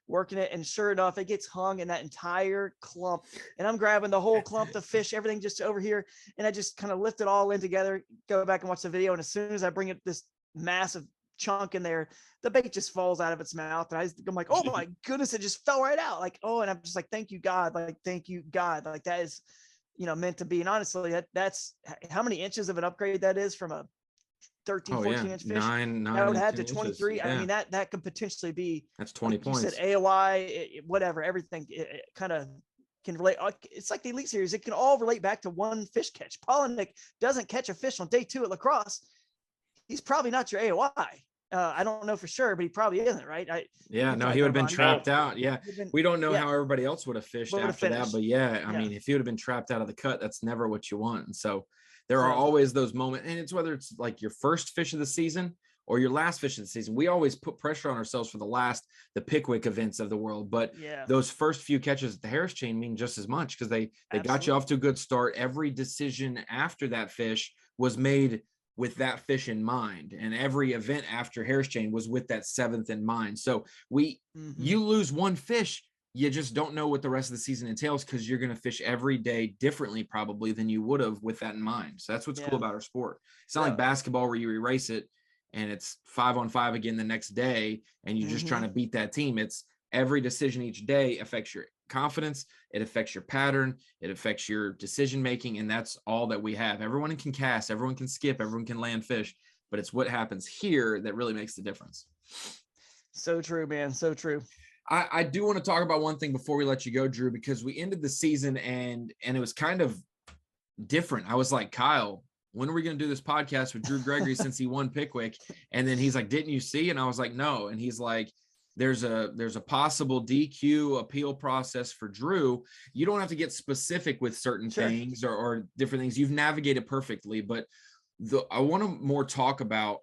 working it. And sure enough, it gets hung in that entire clump, and I'm grabbing the whole clump, the fish, everything just over here. And I just kind of lift it all in together, go back and watch the video. And as soon as I bring it, this massive chunk in there, the bait just falls out of its mouth. And I'm like, oh my goodness, it just fell right out. Like, and I'm just like, thank you, God. Like, thank you, God. Like, that is, meant to be. And honestly, that's how many inches of an upgrade that is from a 13, 14 inch fish. Nine I would have to inches. 23. Yeah. I mean, that could potentially be, that's 20 like points. you said, AOI, whatever, everything it kind of can relate. It's like the Elite Series. It can all relate back to one fish catch. Polinick doesn't catch a fish on day 2 at lacrosse. He's probably not your AOI. I don't know for sure, but he probably isn't, right? He would have been trapped out. Yeah. We don't know how everybody else would have fished after that, but I mean, if he would have been trapped out of the cut, that's never what you want. And so there are always those moments, and it's whether it's like your first fish of the season or your last fish of the season. We always put pressure on ourselves for the Pickwick events of the world, but those first few catches at the Harris chain mean just as much because they got you off to a good start. Every decision after that fish was made with that fish in mind, and every event after Harris chain was with that 7th in mind. So you lose one fish, you just don't know what the rest of the season entails because you're going to fish every day differently probably than you would have with that in mind. So that's what's cool about our sport. It's not like basketball where you erase it and it's 5-on-5 again the next day and you're just trying to beat that team. It's every decision each day affects your confidence, it affects your pattern, it affects your decision making, and that's all that we have. Everyone can cast, everyone can skip, everyone can land fish, but it's what happens here that really makes the difference. So true, man. So true. I do want to talk about one thing before we let you go, Drew, because we ended the season and it was kind of different. I was like, Kyle, when are we going to do this podcast with Drew Gregory since he won Pickwick? And then he's like, didn't you see? And I was like, no. And he's like, there's a possible DQ appeal process for Drew. You don't have to get specific with certain things or different things. You've navigated perfectly, but I want to more talk about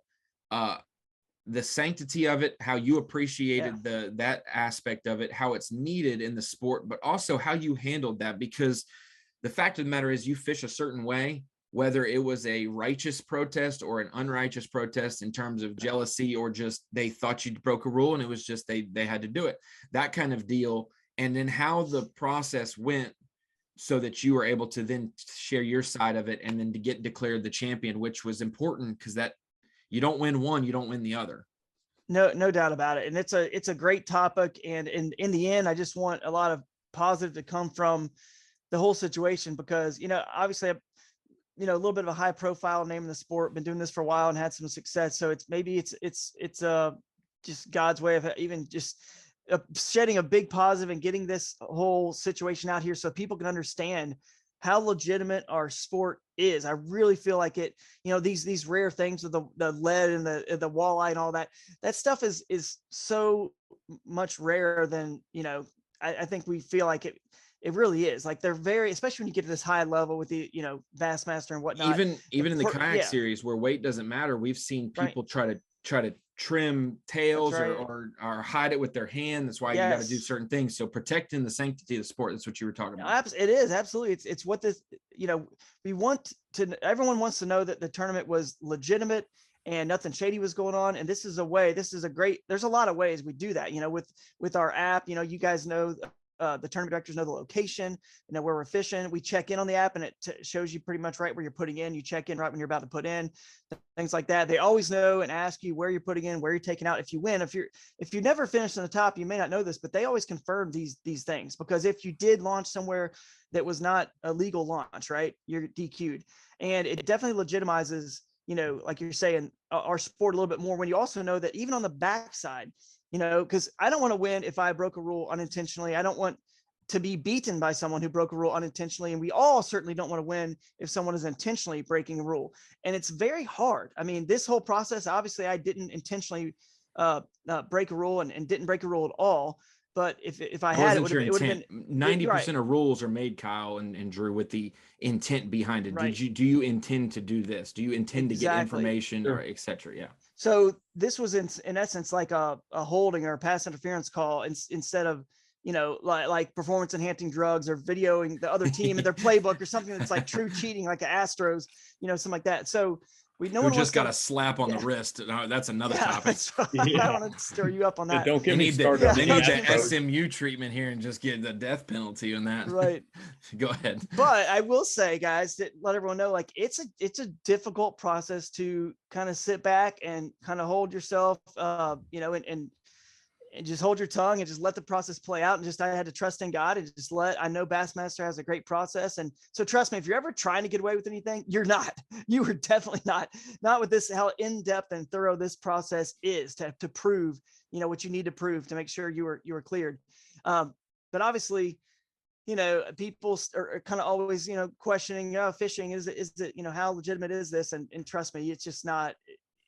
the sanctity of it, how you appreciated that aspect of it, how it's needed in the sport, but also how you handled that, because the fact of the matter is you fish a certain way, whether it was a righteous protest or an unrighteous protest in terms of jealousy or just they thought you broke a rule and it was just they had to do it, that kind of deal. And then how the process went so that you were able to then share your side of it and then to get declared the champion, which was important because that you don't win one, you don't win the other. No doubt about it. And it's a great topic. And in the end, I just want a lot of positive to come from the whole situation because, obviously, a little bit of a high profile name in the sport, been doing this for a while and had some success. So it's just God's way of even just shedding a big positive and getting this whole situation out here so people can understand how legitimate our sport is. I really feel like it, these rare things with the lead and the walleye and all that stuff is so much rarer than, I think we feel like it really is. Like they're very, especially when you get to this high level with the, Bassmaster and whatnot. Even in the kayak series where weight doesn't matter, we've seen people try to trim tails right. or hide it with their hand. That's why you got to do certain things. So protecting the sanctity of the sport. That's what you were talking about. It is absolutely. It's what this, everyone wants to know that the tournament was legitimate and nothing shady was going on. And there's a lot of ways we do that, with our app, you guys know, the tournament directors know the location, where we're fishing. We check in on the app and it shows you pretty much right where you're putting in. You check in right when you're about to put in, things like that. They always know and ask you where you're putting in, where you're taking out. If you win, if you never finished in the top, you may not know this, but they always confirm these things, because if you did launch somewhere that was not a legal launch, right, you're DQ'd. And it definitely legitimizes, like you're saying, our sport a little bit more when you also know that even on the backside, because I don't want to win if I broke a rule unintentionally. I don't want to be beaten by someone who broke a rule unintentionally. And we all certainly don't want to win if someone is intentionally breaking a rule. And it's very hard. I mean, this whole process, obviously I didn't intentionally break a rule and didn't break a rule at all. But if I had, it would have been 90% of rules are made, Kyle and Drew, with the intent behind it. Right. Do you intend to do this? Do you intend to get information or et cetera? Yeah. So this was in essence like a holding or a pass interference call instead of, like performance enhancing drugs or videoing the other team and their playbook or something that's like true cheating, like the Astros, something like that. So we just got a slap on the wrist. No, that's another topic. I want to stir you up on that. Don't get me started. They need the SMU treatment here and just get the death penalty on that. Right. Go ahead. But I will say, guys, to let everyone know, like it's a difficult process to kind of sit back and kind of hold yourself, and just hold your tongue and just let the process play out. And I had to trust in God and I know Bassmaster has a great process. And so trust me, if you're ever trying to get away with anything, you're not, you are definitely not with this, how in-depth and thorough this process is to prove, what you need to prove to make sure you were cleared. But obviously, people are kind of always, questioning, fishing, is it, how legitimate is this? And trust me, it's just not.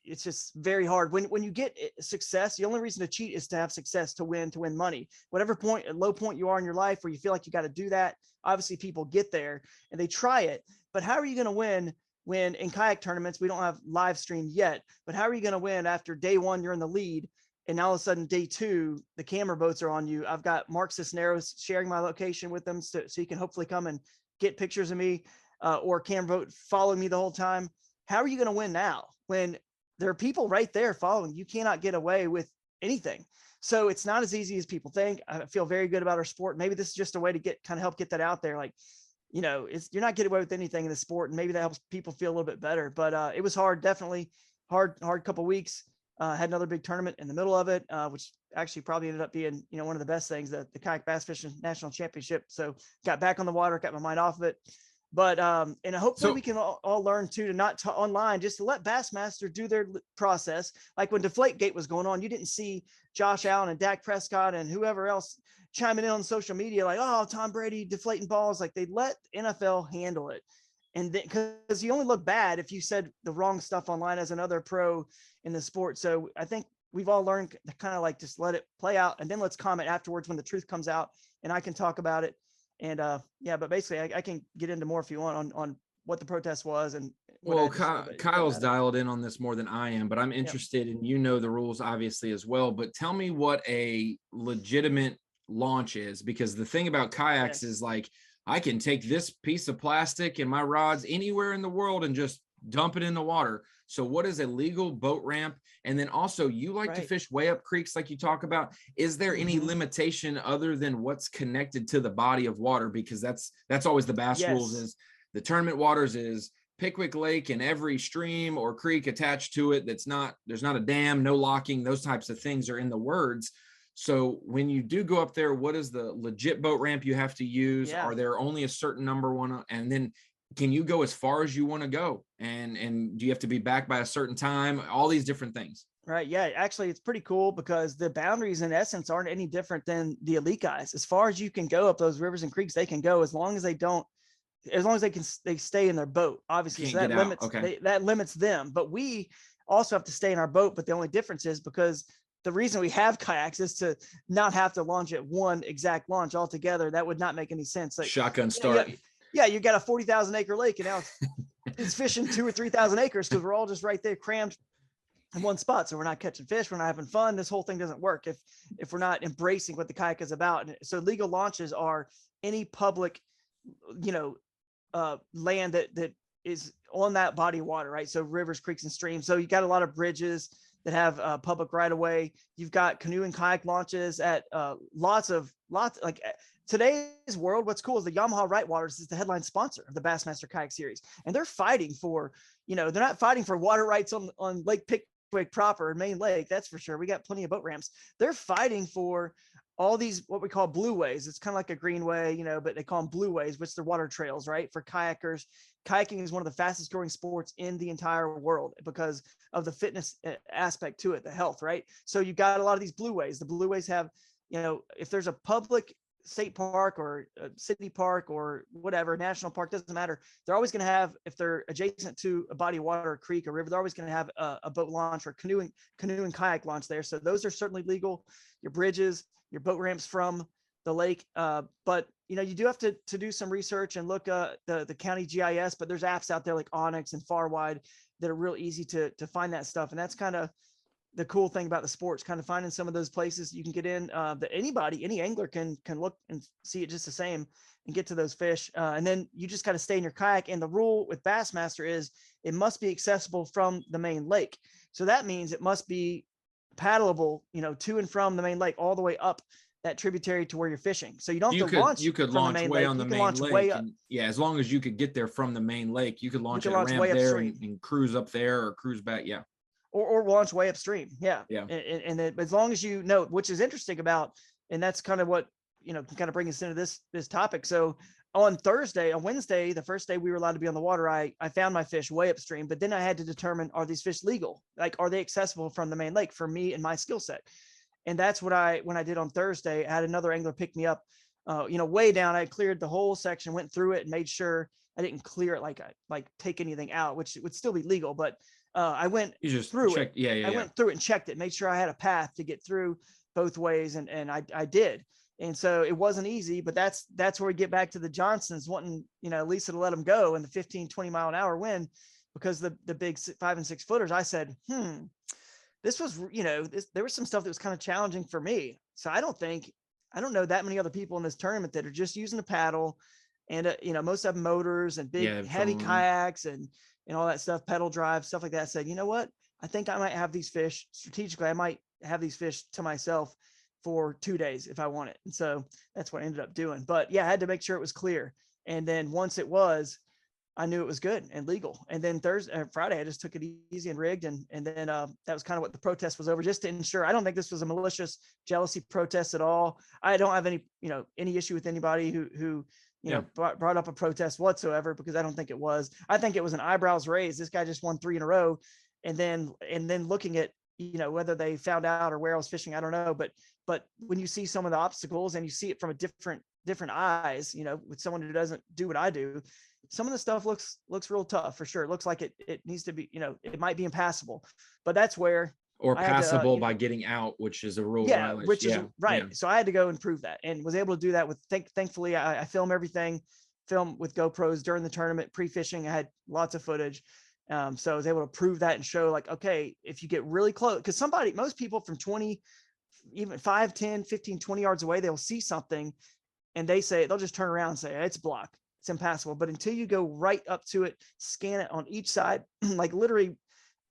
It's just very hard when you get success. The only reason to cheat is to have success, to win money. Whatever low point you are in your life where you feel like you got to do that. Obviously people get there and they try it, but how are you going to win when in kayak tournaments, we don't have live stream yet, but how are you going to win after day one, you're in the lead. And now all of a sudden day two, the camera boats are on you. I've got Mark Cisneros sharing my location with them. So you can hopefully come and get pictures of me or camera boat follow me the whole time. How are you going to win now when there are people right there following? You cannot get away with anything. So it's not as easy as people think. I feel very good about our sport. Maybe this is just a way to help get that out there. Like, you're not getting away with anything in the sport, and maybe that helps people feel a little bit better. But it was hard, definitely hard couple of weeks. Had another big tournament in the middle of it, which actually probably ended up being, one of the best things, the Kayak Bass Fishing National Championship. So got back on the water, got my mind off of it. But and hopefully we can all learn too, to not online, just to let Bassmaster do their process. Like when Deflategate was going on, you didn't see Josh Allen and Dak Prescott and whoever else chiming in on social media like, oh, Tom Brady deflating balls. Like they let NFL handle it. And then because you only look bad if you said the wrong stuff online as another pro in the sport. So I think we've all learned to kind of like just let it play out, and then let's comment afterwards when the truth comes out and I can talk about it. And but basically I can get into more if you want on what the protest was. And well, Kyle's dialed in on this more than I am, but I'm interested in, the rules obviously as well, but tell me what a legitimate launch is, because the thing about kayaks is like, I can take this piece of plastic and my rods anywhere in the world and just dump it in the water. So what is a legal boat ramp? And then also you like to fish way up creeks like you talk about. Is there any limitation other than what's connected to the body of water? Because that's always the bass rules, is the tournament waters is Pickwick Lake and every stream or creek attached to it. There's not a dam, no locking, those types of things are in the words. So when you do go up there, what is the legit boat ramp you have to use? Yeah. Are there only a certain number one? And then can you go as far as you want to go? And do you have to be back by a certain time? All these different things. Right. Yeah. Actually, it's pretty cool because the boundaries in essence aren't any different than the elite guys. As far as you can go up those rivers and creeks, they can go as long as they stay in their boat, obviously. So that limits them. But we also have to stay in our boat. But the only difference is because the reason we have kayaks is to not have to launch at one exact launch altogether. That would not make any sense. Like shotgun start. You got a 40,000 acre lake and now it's fishing 2,000 or 3,000 acres because we're all just right there crammed in one spot. So we're not catching fish. We're not having fun. This whole thing doesn't work if we're not embracing what the kayak is about. And so legal launches are any public, land that is on that body of water, right? So rivers, creeks, and streams. So you got a lot of bridges that have public right of way. You've got canoe and kayak launches at lots like today's world. What's cool is the Yamaha Right Waters is the headline sponsor of the Bassmaster Kayak Series, and they're fighting for, they're not fighting for water rights on Lake Pickwick proper, Main Lake. That's for sure. We got plenty of boat ramps. They're fighting for all these, what we call blue ways. It's kind of like a greenway, but they call them blue ways, which they're water trails, right? For kayakers. Kayaking is one of the fastest growing sports in the entire world because of the fitness aspect to it, the health, right? So you got a lot of these blue ways. The blue ways have, if there's a public state park or a city park or whatever, national park, doesn't matter. They're always going to have, if they're adjacent to a body of water, a creek, a river, they're always going to have a boat launch or canoe and kayak launch there. So those are certainly legal. Your bridges, your boat ramps from the lake. But you do have to do some research and look the county GIS, but there's apps out there like Onyx and Farwide that are real easy to find that stuff. And that's kind of the cool thing about the sports, kind of finding some of those places you can get in that any angler can look and see it just the same and get to those fish. And then you just got to stay in your kayak. And the rule with Bassmaster is it must be accessible from the main lake. So that means it must be paddleable, to and from the main lake, all the way up that tributary to where you're fishing. So you don't have to launch. You could launch way on the main lake. As long as you could get there from the main lake, you could launch at a ramp there and cruise up there or cruise back. Yeah. Or launch way upstream. Yeah. Yeah. And then, as long as you know, which is interesting about, and that's kind of what, can kind of bring us into this topic. So on Wednesday, the first day we were allowed to be on the water, I found my fish way upstream, but then I had to determine, are these fish legal? Like, are they accessible from the main lake for me and my skill set? And that's when I did on Thursday. I had another angler pick me up, way down. I cleared the whole section, went through it and made sure I didn't clear it like take anything out, which would still be legal. But I went through it. Yeah. I went through it and checked it, made sure I had a path to get through both ways. And I did. And so it wasn't easy, but that's where we get back to the Johnsons wanting, Lisa to let them go in the 15, 20 mile an hour wind, because the big 5 and 6 footers. I said, this was, there was some stuff that was kind of challenging for me. So I don't know that many other people in this tournament that are just using a paddle and, most of them motors and big heavy kayaks and all that stuff, pedal drive, stuff like that. I said, you know what? I think I might have these fish strategically. I might have these fish to myself for 2 days if I want it. And so that's what I ended up doing. But yeah, I had to make sure it was clear. And then once it was, I knew it was good and legal. And then Friday, I just took it easy and rigged. And then that was kind of what the protest was over, just to ensure. I don't think this was a malicious jealousy protest at all. I don't have any issue with anybody who brought up a protest whatsoever, because I don't think it was. I think it was an eyebrows raised. This guy just won 3 in a row. And then looking at, whether they found out or where I was fishing, I don't know. But when you see some of the obstacles and you see it from a different eyes, with someone who doesn't do what I do, some of the stuff looks real tough for sure. It looks like it needs to be, it might be impassable, but that's where. Or passable by getting out, which is a rule. Yeah, which is right. Yeah. So I had to go and prove that, and was able to do that with, thankfully I film everything, film with GoPros during the tournament, pre-fishing. I had lots of footage. So I was able to prove that and show, like, okay, if you get really close, because most people from 20, even 5, 10, 15, 20 yards away, they'll see something and they'll just turn around and say, it's blocked, it's impassable. But until you go right up to it, scan it on each side, like literally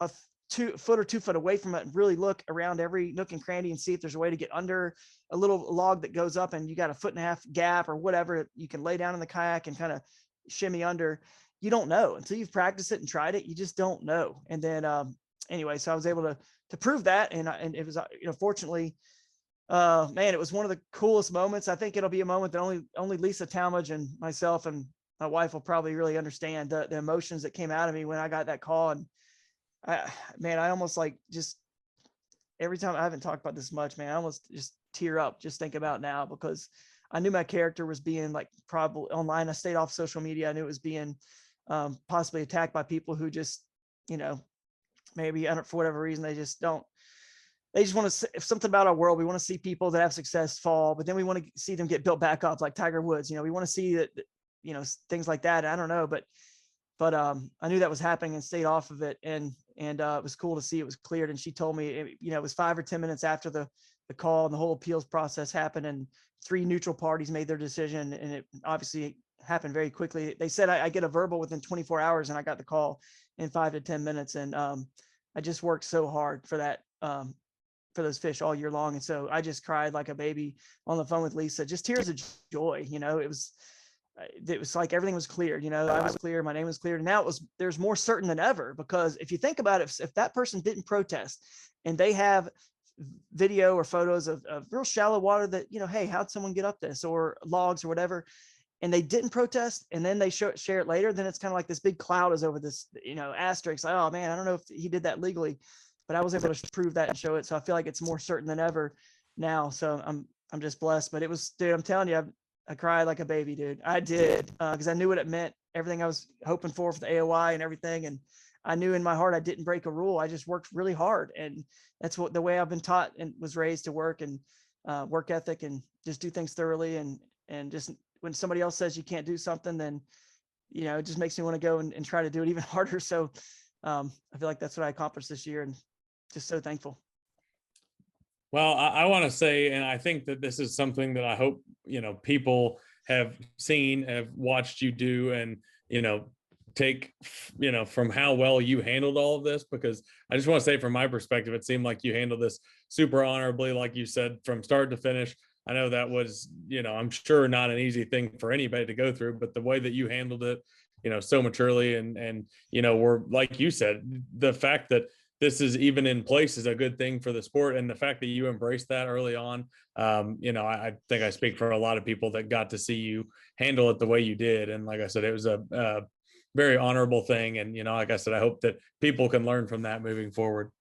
a 2 foot or 2 foot away from it, and really look around every nook and cranny and see if there's a way to get under a little log that goes up and you got a 1.5 foot gap or whatever, you can lay down in the kayak and kind of shimmy under. You don't know until you've practiced it and tried it. You just don't know. And then anyway, so I was able to prove that. And it was, fortunately, man, it was one of the coolest moments. I think it'll be a moment that only Lisa Talmadge and myself and my wife will probably really understand the emotions that came out of me when I got that call. And I almost just every time, I haven't talked about this much, man, I almost just tear up just think about now, because I knew my character was being probably online. I stayed off social media. I knew it was being possibly attacked by people who just, maybe for whatever reason, they just want to see something about our world. We want to see people that have success fall, but then we want to see them get built back up like Tiger Woods. We want to see that, things like that. I don't know, but I knew that was happening and stayed off of it. And And it was cool to see it was cleared. And she told me, it was 5 or 10 minutes after the call and the whole appeals process happened, and 3 neutral parties made their decision. And it obviously happened very quickly. They said I get a verbal within 24 hours, and I got the call in 5 to 10 minutes. And I just worked so hard for that, for those fish all year long. And so I just cried like a baby on the phone with Lisa, just tears of joy. It was like everything was cleared. I was clear, my name was cleared. And now there's more certain than ever, because if you think about it, if that person didn't protest and they have video or photos of real shallow water that, hey, how'd someone get up this, or logs or whatever, and they didn't protest, and then they share it later, then it's kind of like this big cloud is over this, asterisk. Like, oh man, I don't know if he did that legally, but I was able to prove that and show it. So I feel like it's more certain than ever now. So I'm just blessed. But it was, dude, I'm telling you, I cried like a baby, dude. I did, because I knew what it meant, everything I was hoping for the AOI and everything. And I knew in my heart I didn't break a rule. I just worked really hard, and that's the way I've been taught and was raised to work, and work ethic, and just do things thoroughly. And just when somebody else says you can't do something, then it just makes me want to go and try to do it even harder. So I feel like that's what I accomplished this year, and just so thankful. Well, I want to say, and I think that this is something that I hope, people have seen, have watched you do, and, take, from how well you handled all of this, because I just want to say from my perspective, it seemed like you handled this super honorably, like you said, from start to finish. I know that was, I'm sure not an easy thing for anybody to go through, but the way that you handled it, so maturely, and, we're, like you said, the fact that this is even in place is a good thing for the sport. And the fact that you embraced that early on, I think I speak for a lot of people that got to see you handle it the way you did. And like I said, it was a very honorable thing. And, like I said, I hope that people can learn from that moving forward.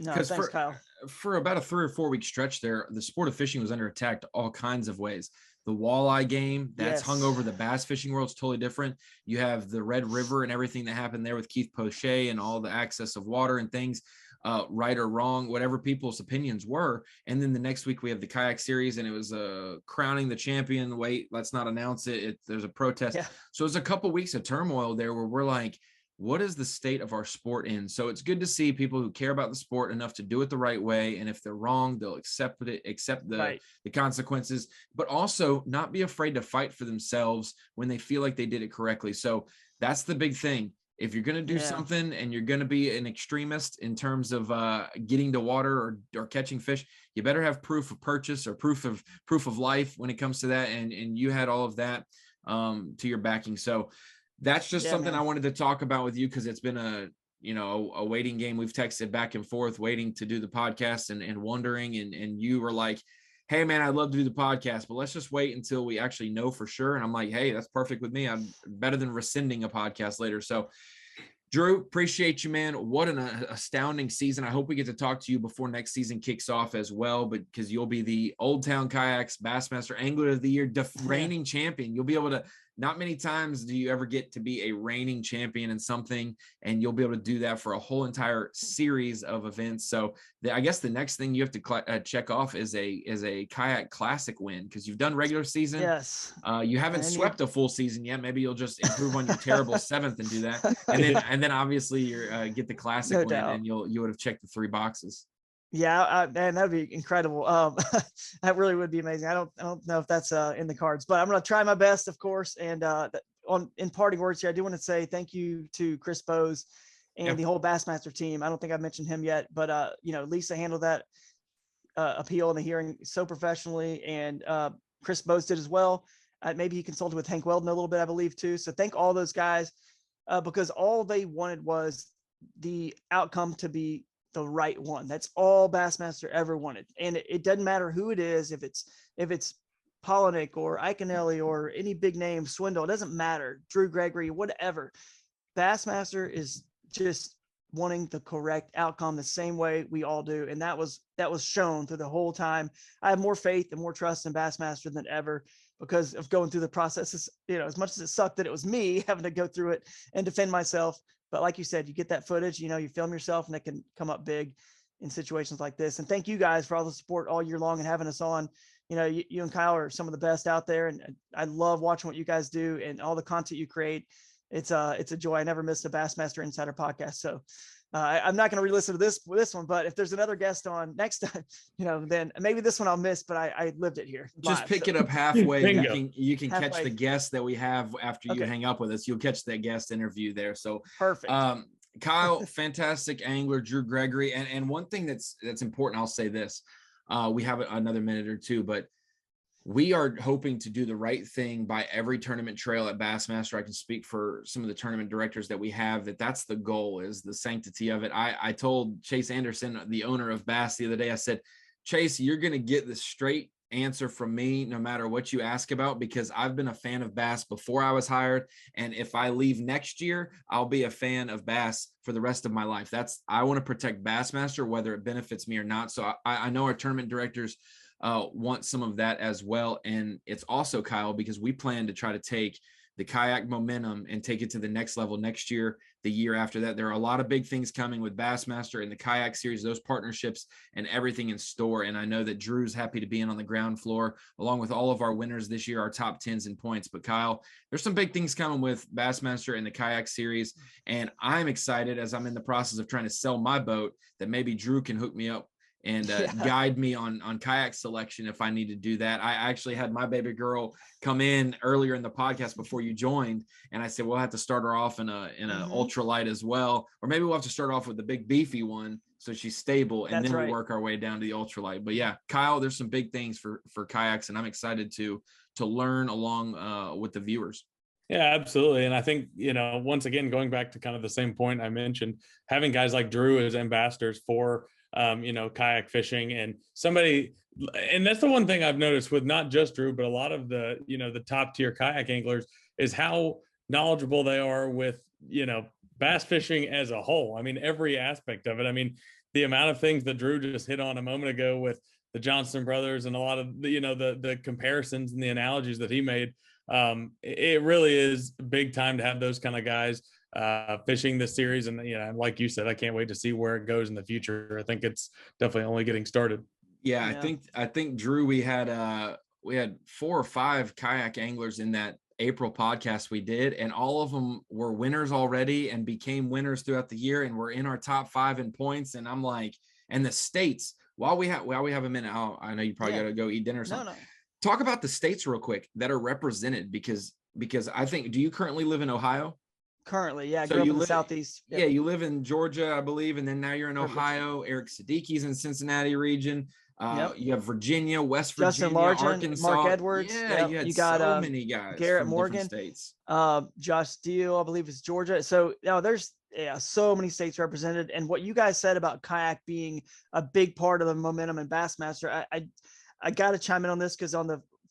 No, thanks, Kyle. For about a 3 or 4 week stretch there, the sport of fishing was under attack all kinds of ways. The walleye game that's hung over the bass fishing world is totally different. You have the Red River and everything that happened there with Keith Poche and all the access of water and things, right or wrong, whatever people's opinions were. And then the next week we have the kayak series, and it was crowning the champion. Wait, let's not announce it. There's a protest. Yeah. So it's a couple weeks of turmoil there where we're like, what is the state of our sport in? So it's good to see people who care about the sport enough to do it the right way. And if they're wrong, they'll accept the consequences, but also not be afraid to fight for themselves when they feel like they did it correctly. So that's the big thing. If you're going to do something and you're going to be an extremist in terms of getting to water or catching fish, you better have proof of purchase or proof of life when it comes to that. And you had all of that to your backing. So that's just something I wanted to talk about with you, because it's been a waiting game. We've texted back and forth waiting to do the podcast and wondering, and you were like, hey man, I'd love to do the podcast, but let's just wait until we actually know for sure. And I'm like, hey, that's perfect with me. I'm better than rescinding a podcast later. So Drew, appreciate you, man. What an astounding season. I hope we get to talk to you before next season kicks off as well, but because you'll be the Old Town Kayaks Bassmaster Angler of the Year, reigning champion. You'll be able to, not many times do you ever get to be a reigning champion in something, and you'll be able to do that for a whole entire series of events. So I guess the next thing you have to check off is a kayak classic win, because you've done regular season. Yes. You haven't swept a full season yet. Maybe you'll just improve on your terrible 7th and do that. And then obviously you're get the classic win, and you would have checked the 3 boxes. Yeah, man, that'd be incredible. That really would be amazing. I don't know if that's in the cards, but I'm going to try my best, of course. And in parting words here, I do want to say thank you to Chris Bowes and the whole Bassmaster team. I don't think I've mentioned him yet, but Lisa handled that appeal and the hearing so professionally, and Chris Bowes did as well. Maybe he consulted with Hank Weldon a little bit, I believe, too. So thank all those guys, because all they wanted was the outcome to be the right one. That's all Bassmaster ever wanted. And it doesn't matter who it is, if it's Polinick or Iconelli or any big name, Swindle, it doesn't matter. Drew Gregory, whatever. Bassmaster is just wanting the correct outcome the same way we all do. And that was shown through the whole time. I have more faith and more trust in Bassmaster than ever because of going through the processes. As much as it sucked that it was me having to go through it and defend myself. But like you said, you get that footage, you film yourself, and it can come up big in situations like this. And thank you guys for all the support all year long and having us on. You and Kyle are some of the best out there, and I love watching what you guys do and all the content you create. It's a joy. I never missed a Bassmaster Insider podcast. So I'm not going to re-listen to this one, but if there's another guest on next time, then maybe this one I'll miss, but I lived it here. Just live, pick so. it up halfway. Bingo. You can catch Halfway. the guest that we have after you Okay. hang up with us. You'll catch that guest interview there. So Perfect. Kyle, fantastic angler, Drew Gregory. And one thing that's important, I'll say this. We have another minute or two, but we are hoping to do the right thing by every tournament trail at Bassmaster. I can speak for some of the tournament directors that we have, that's the goal, is the sanctity of it. I told Chase Anderson, the owner of Bass, the other day, I said, Chase, you're going to get the straight answer from me no matter what you ask about, because I've been a fan of Bass before I was hired. And if I leave next year, I'll be a fan of Bass for the rest of my life. I want to protect Bassmaster, whether it benefits me or not. So I know our tournament directors want some of that as well. And it's also, Kyle, because we plan to try to take the kayak momentum and take it to the next level next year, the year after that. There are a lot of big things coming with Bassmaster and the kayak series, those partnerships and everything in store. And I know that Drew's happy to be in on the ground floor, along with all of our winners this year, our top 10s in points. But Kyle, there's some big things coming with Bassmaster and the kayak series. And I'm excited, as I'm in the process of trying to sell my boat, that maybe Drew can hook me up and guide me on kayak selection if I need to do that. I actually had my baby girl come in earlier in the podcast before you joined, and I said, we'll have to start her off in a ultralight as well, or maybe we'll have to start off with the big beefy one so she's stable, and then we'll work our way down to the ultralight. But yeah, Kyle, there's some big things for kayaks, and I'm excited to learn along with the viewers. Yeah, absolutely. And I think, once again, going back to kind of the same point I mentioned, having guys like Drew as ambassadors for kayak fishing, and that's the one thing I've noticed with not just Drew, but a lot of the top tier kayak anglers, is how knowledgeable they are with, bass fishing as a whole. I mean, every aspect of it. I mean, the amount of things that Drew just hit on a moment ago with the Johnson brothers and a lot of the comparisons and the analogies that he made. It really is big time to have those kind of guys fishing this series. And, like you said, I can't wait to see where it goes in the future. I think it's definitely only getting started. Yeah. I think Drew, we had 4 or 5 kayak anglers in that April podcast we did, and all of them were winners already and became winners throughout the year. And we're in our top 5 in points. And I'm like, and the states, while we have a minute, I know you probably got to go eat dinner or something. No. Talk about the states real quick that are represented, because I think, do you currently live in Ohio? Currently, yeah. So I grew up in the Southeast. Yep. Yeah, you live in Georgia, I believe, and then now you're in Ohio. Eric Siddiqui's in Cincinnati region. You have Virginia, West Virginia, Justin Largent, Arkansas. Mark Edwards. Yeah, you got so many guys. Garrett from Morgan, states. Josh Steele, I believe, is Georgia. So there's so many states represented. And what you guys said about kayak being a big part of the momentum in Bassmaster, I got to chime in on this, because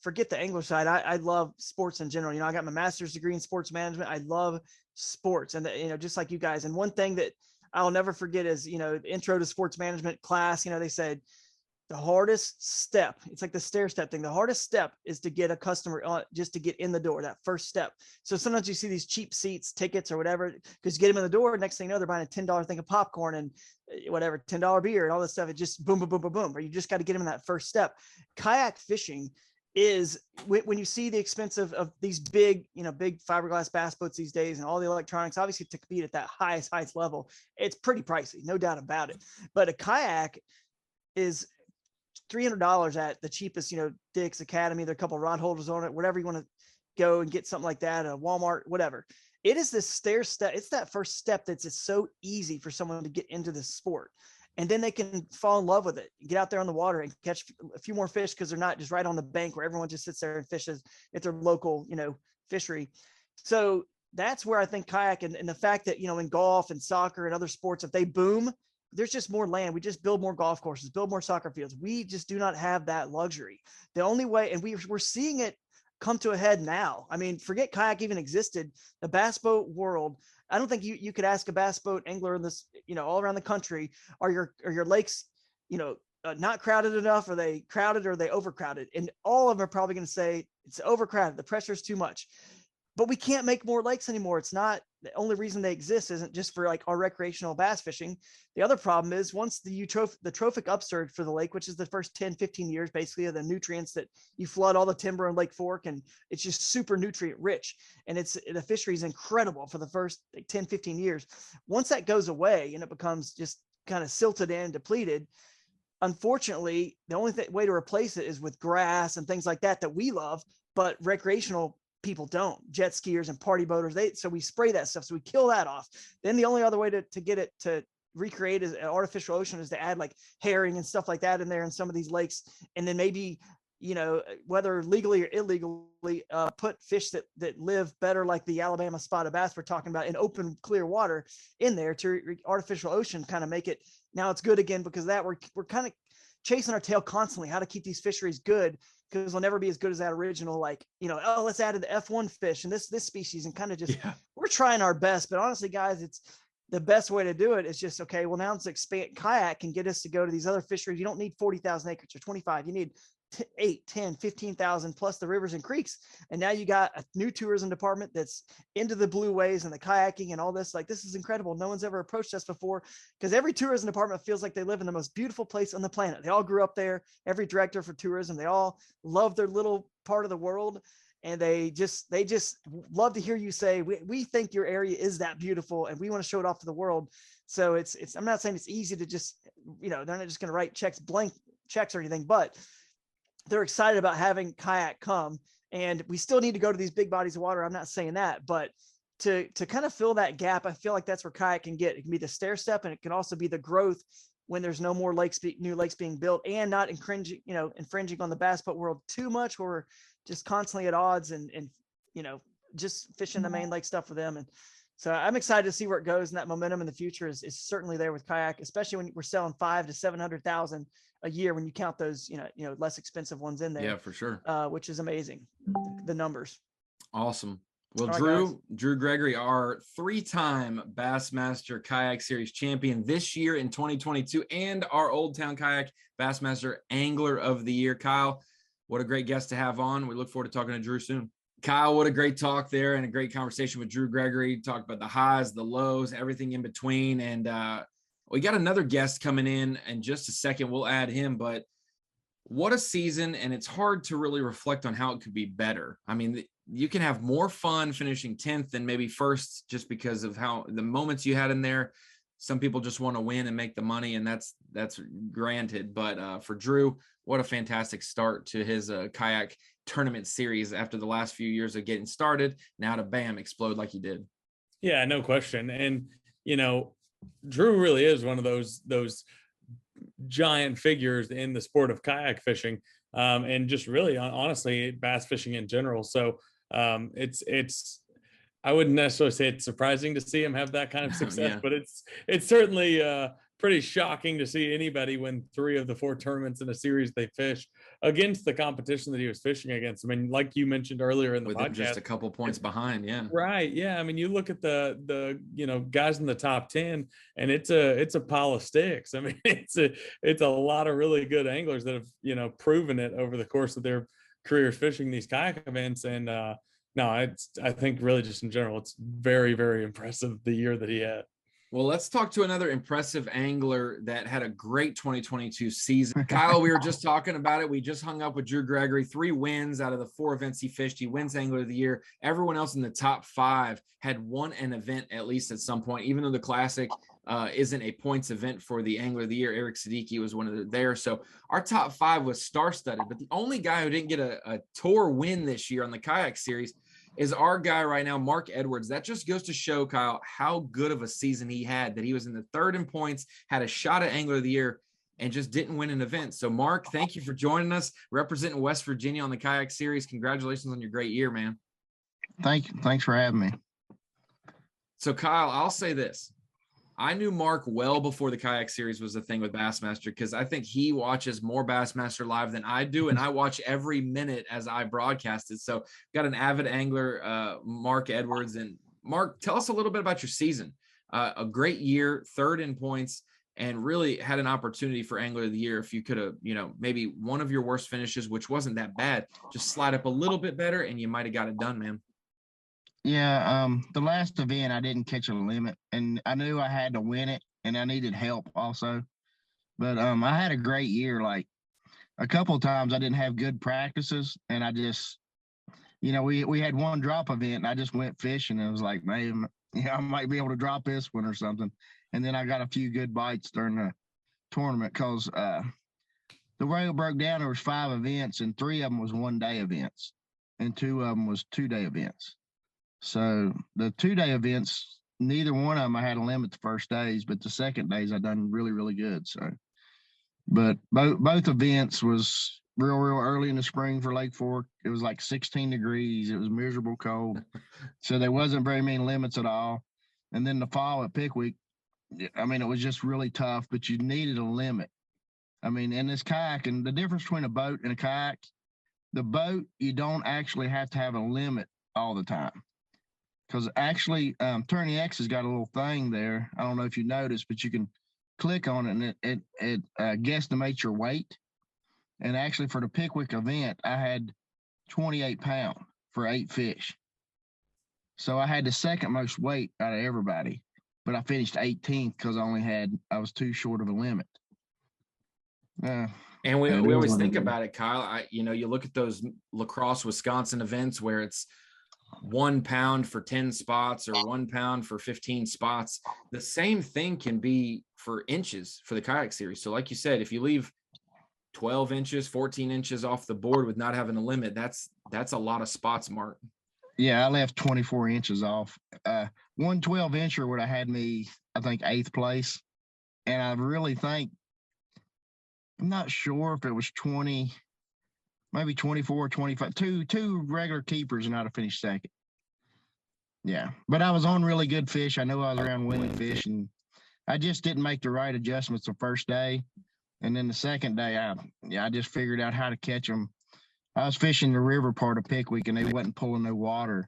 forget the angler side, I love sports in general. I got my master's degree in sports management. I love sports, and just like you guys. And one thing that I'll never forget is, the intro to sports management class, they said the hardest step, it's like the stair step thing. The hardest step is to get a customer on, just to get in the door, that first step. So sometimes you see these cheap seats, tickets or whatever, because you get them in the door, next thing you know, they're buying a $10 thing of popcorn and whatever, $10 beer and all this stuff. It just boom, boom, boom, boom, boom. Or you just got to get them in that first step. Kayak fishing is, when you see the expense of these big fiberglass bass boats these days and all the electronics, obviously to compete at that highest level, it's pretty pricey, no doubt about it. But a kayak is $300 at the cheapest, Dick's Academy. There are a couple of rod holders on it, whatever you want to go and get something like that, a Walmart, whatever. It is this stair step. It's that first step that's just so easy for someone to get into this sport. And then they can fall in love with it, get out there on the water and catch a few more fish, because they're not just right on the bank where everyone just sits there and fishes at their local, fishery. So that's where I think kayak and the fact that, in golf and soccer and other sports, if they boom, there's just more land. We just build more golf courses, build more soccer fields. We just do not have that luxury. The only way, and we're seeing it come to a head now. I mean, forget kayak even existed. The bass boat world, I don't think you could ask a bass boat angler in this, all around the country, are your lakes, not crowded enough? Are they crowded or are they overcrowded? And all of them are probably going to say it's overcrowded. The pressure is too much. But we can't make more lakes anymore. It's not the only reason they exist isn't just for like our recreational bass fishing. The other problem is once the trophic upsurge for the lake, which is the first 10, 15 years, basically of the nutrients that you flood all the timber in Lake Fork, and it's just super nutrient rich. And the fishery is incredible for the first like 10, 15 years. Once that goes away and it becomes just kind of silted and depleted, unfortunately, the only way to replace it is with grass and things like that we love, but recreational people don't. Jet skiers and party boaters, so we spray that stuff, so we kill that off. Then the only other way to get it to recreate as an artificial ocean is to add like herring and stuff like that in there in some of these lakes, and then maybe, you know, whether legally or illegally, put fish that live better, like the Alabama spotted bass we're talking about, in open clear water in there to artificial ocean, kind of make it, now it's good again, because that we're kind of chasing our tail constantly, how to keep these fisheries good, because they'll never be as good as that original, like, you know, oh, let's add the F1 fish and this species, and kind of just, we're trying our best. But honestly, guys, it's the best way to do it is just, okay, well, now let's expand. Kayak can get us to go to these other fisheries. You don't need 40,000 acres or 25. You need 8, 10, 15,000 plus the rivers and creeks. And now you got a new tourism department that's into the blue waves and the kayaking and all this. Like, this is incredible. No one's ever approached us before, because every tourism department feels like they live in the most beautiful place on the planet. They all grew up there. Every director for tourism, they all love their little part of the world. And they just love to hear you say, we think your area is that beautiful and we want to show it off to the world. So it's, I'm not saying it's easy to just, you know, they're not just going to write blank checks or anything, but they're excited about having Kayak come, and we still need to go to these big bodies of water. I'm not saying that, but to kind of fill that gap, I feel like that's where Kayak can get. It can be the stair step, and it can also be the growth when there's no more new lakes being built, and not infringing on the bass boat world too much, where we're just constantly at odds and you know, just fishing the main lake stuff with them. And so I'm excited to see where it goes, and that momentum in the future is certainly there with Kayak, especially when we're selling 500,000 to 700,000 a year when you count those, you know, less expensive ones in there. Yeah, for sure. Which is amazing, the numbers. Awesome. Well, All Drew Gregory, our 3-time Bassmaster Kayak Series champion this year in 2022, and our Old Town Kayak Bassmaster Angler of the Year. Kyle, what a great guest to have on. We look forward to talking to Drew soon. Kyle, what a great talk there, and a great conversation with Drew Gregory. Talked about the highs, the lows, everything in between. And we got another guest coming in just a second. We'll add him, but what a season. And it's hard to really reflect on how it could be better. I mean, you can have more fun finishing 10th than maybe first, just because of how the moments you had in there. Some people just want to win and make the money, and that's granted. But for Drew, what a fantastic start to his kayak tournament series after the last few years of getting started. Now to bam, explode like he did. Yeah, no question. And, you know, Drew really is one of those giant figures in the sport of kayak fishing, and just really, honestly, bass fishing in general. So it's I wouldn't necessarily say it's surprising to see him have that kind of success, but it's certainly pretty shocking to see anybody win 3 of the 4 tournaments in a series they fished against the competition that he was fishing against. I mean, like you mentioned earlier in the podcast, just a couple points behind. Yeah. Right. Yeah. I mean, you look at the you know, guys in the top 10, and it's a pile of sticks. I mean, it's a lot of really good anglers that have, you know, proven it over the course of their careers fishing these kayak events. And no, I think really just in general, it's very, very impressive the year that he had. Well, let's talk to another impressive angler that had a great 2022 season. Kyle, we were just talking about it. We just hung up with Drew Gregory, 3 wins out of the 4 events he fished. He wins Angler of the Year. Everyone else in the top 5 had won an event at least at some point, even though the Classic isn't a points event for the Angler of the Year. Eric Siddiqui was one of there. So our top 5 was star-studded, but the only guy who didn't get a tour win this year on the Kayak Series is our guy right now, Mark Edwards. That just goes to show, Kyle, how good of a season he had, that he was in the 3rd in points, had a shot at Angler of the Year, and just didn't win an event. So, Mark, thank you for joining us, representing West Virginia on the Kayak Series. Congratulations on your great year, man. Thank you. Thanks for having me. So, Kyle, I'll say this. I knew Mark well before the Kayak Series was a thing with Bassmaster, because I think he watches more Bassmaster live than I do, and I watch every minute as I broadcast it. So got an avid angler, Mark Edwards. And Mark, tell us a little bit about your season. A great year, 3rd in points, and really had an opportunity for Angler of the Year. If you could have, you know, maybe one of your worst finishes, which wasn't that bad, just slide up a little bit better and you might have got it done, man. Yeah, the last event I didn't catch a limit, and I knew I had to win it, and I needed help also. But I had a great year. Like a couple of times, I didn't have good practices, and I just, we had one drop event, and I just went fishing, and it was like, man, I might be able to drop this one or something. And then I got a few good bites during the tournament because the way it broke down, there was 5 events, and 3 of them was 1-day events, and 2 of them was 2-day events. So the 2-day events, neither one of them I had a limit the first days, but the second days I done really, really good. So, but both events was real early in the spring for Lake Fork. It was like 16 degrees. It was miserable cold. So there wasn't very many limits at all. And then the fall at Pickwick, I mean, it was just really tough, but you needed a limit. I mean, in this kayak, and the difference between a boat and a kayak, the boat, you don't actually have to have a limit all the time. Because actually, Turning X has got a little thing there. I don't know if you noticed, but you can click on it and it guesstimates your weight. And actually, for the Pickwick event, I had 28 pounds for 8 fish. So I had the second most weight out of everybody, but I finished 18th because I was too short of a limit. And we always think about it, Kyle. You look at those La Crosse, Wisconsin events where it's 1 pound for 10 spots or 1 pound for 15 spots. The same thing can be for inches for the kayak series. So like you said, if you leave 12 inches, 14 inches off the board with not having a limit, that's a lot of spots, Mark. Yeah, I left 24 inches off. 112-incher would have had me, I think, 8th place. And I really think, I'm not sure if it was 20, maybe 24, 25, two regular keepers, and I'd have finished second. Yeah, but I was on really good fish. I knew I was around winning fish, and I just didn't make the right adjustments the first day. And then the second day, I just figured out how to catch them. I was fishing the river part of Pickwick, and they wasn't pulling no water.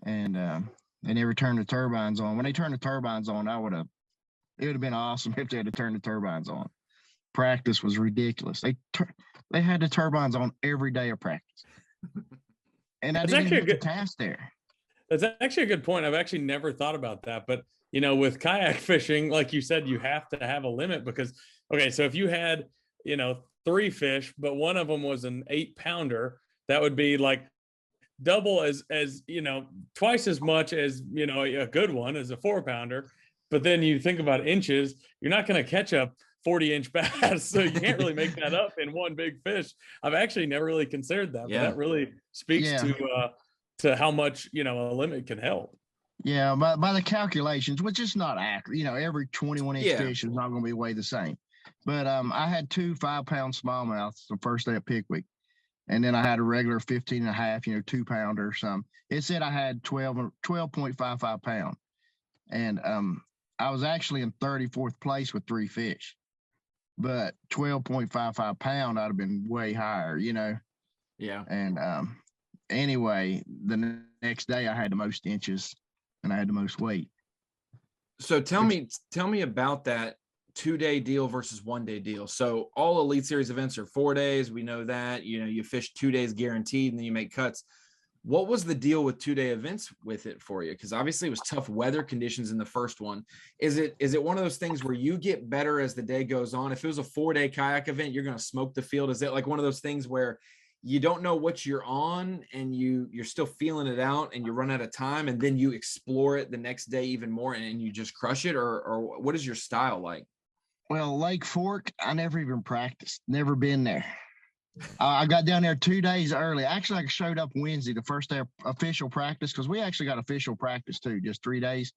And they never turned the turbines on. When they turned the turbines on, it would have been awesome if they had to turn the turbines on. Practice was ridiculous. They had the turbines on every day of practice. And I didn't even get the task there. That's actually a good point. I've actually never thought about that. But, with kayak fishing, like you said, you have to have a limit because, okay, so if you had, 3 fish, but one of them was an 8-pounder, that would be like double as twice as much as, a good one as a 4-pounder. But then you think about inches, you're not going to catch a 40-inch bass. So you can't really make that up in one big fish. I've actually never really considered that, but that really speaks to how much, a limit can help. Yeah, by the calculations, which is not accurate. Every 21-inch fish is not going to be weighed the same. But I had 2 5-pound smallmouths the first day at Pickwick. And then I had a regular 15 and a half, 2-pounder or something. It said I had 12.55 pounds. And I was actually in 34th place with 3 fish. But 12.55 pound, I'd have been way higher, Yeah. And anyway, the next day I had the most inches and I had the most weight. So tell me about that 2-day deal versus 1-day deal. So all Elite Series events are 4 days. We know that, you fish 2 days guaranteed and then you make cuts. What was the deal with 2-day events with it for you? Because obviously it was tough weather conditions in the first one. Is it one of those things where you get better as the day goes on? If it was a 4-day kayak event, you're going to smoke the field. Is it like one of those things where you don't know what you're on and you're still feeling it out and you run out of time and then you explore it the next day even more and you just crush it? Or what is your style like? Well, Lake Fork, I never even practiced, never been there. I got down there 2 days early. Actually, I showed up Wednesday, the first day of official practice, because we actually got official practice too, just 3 days.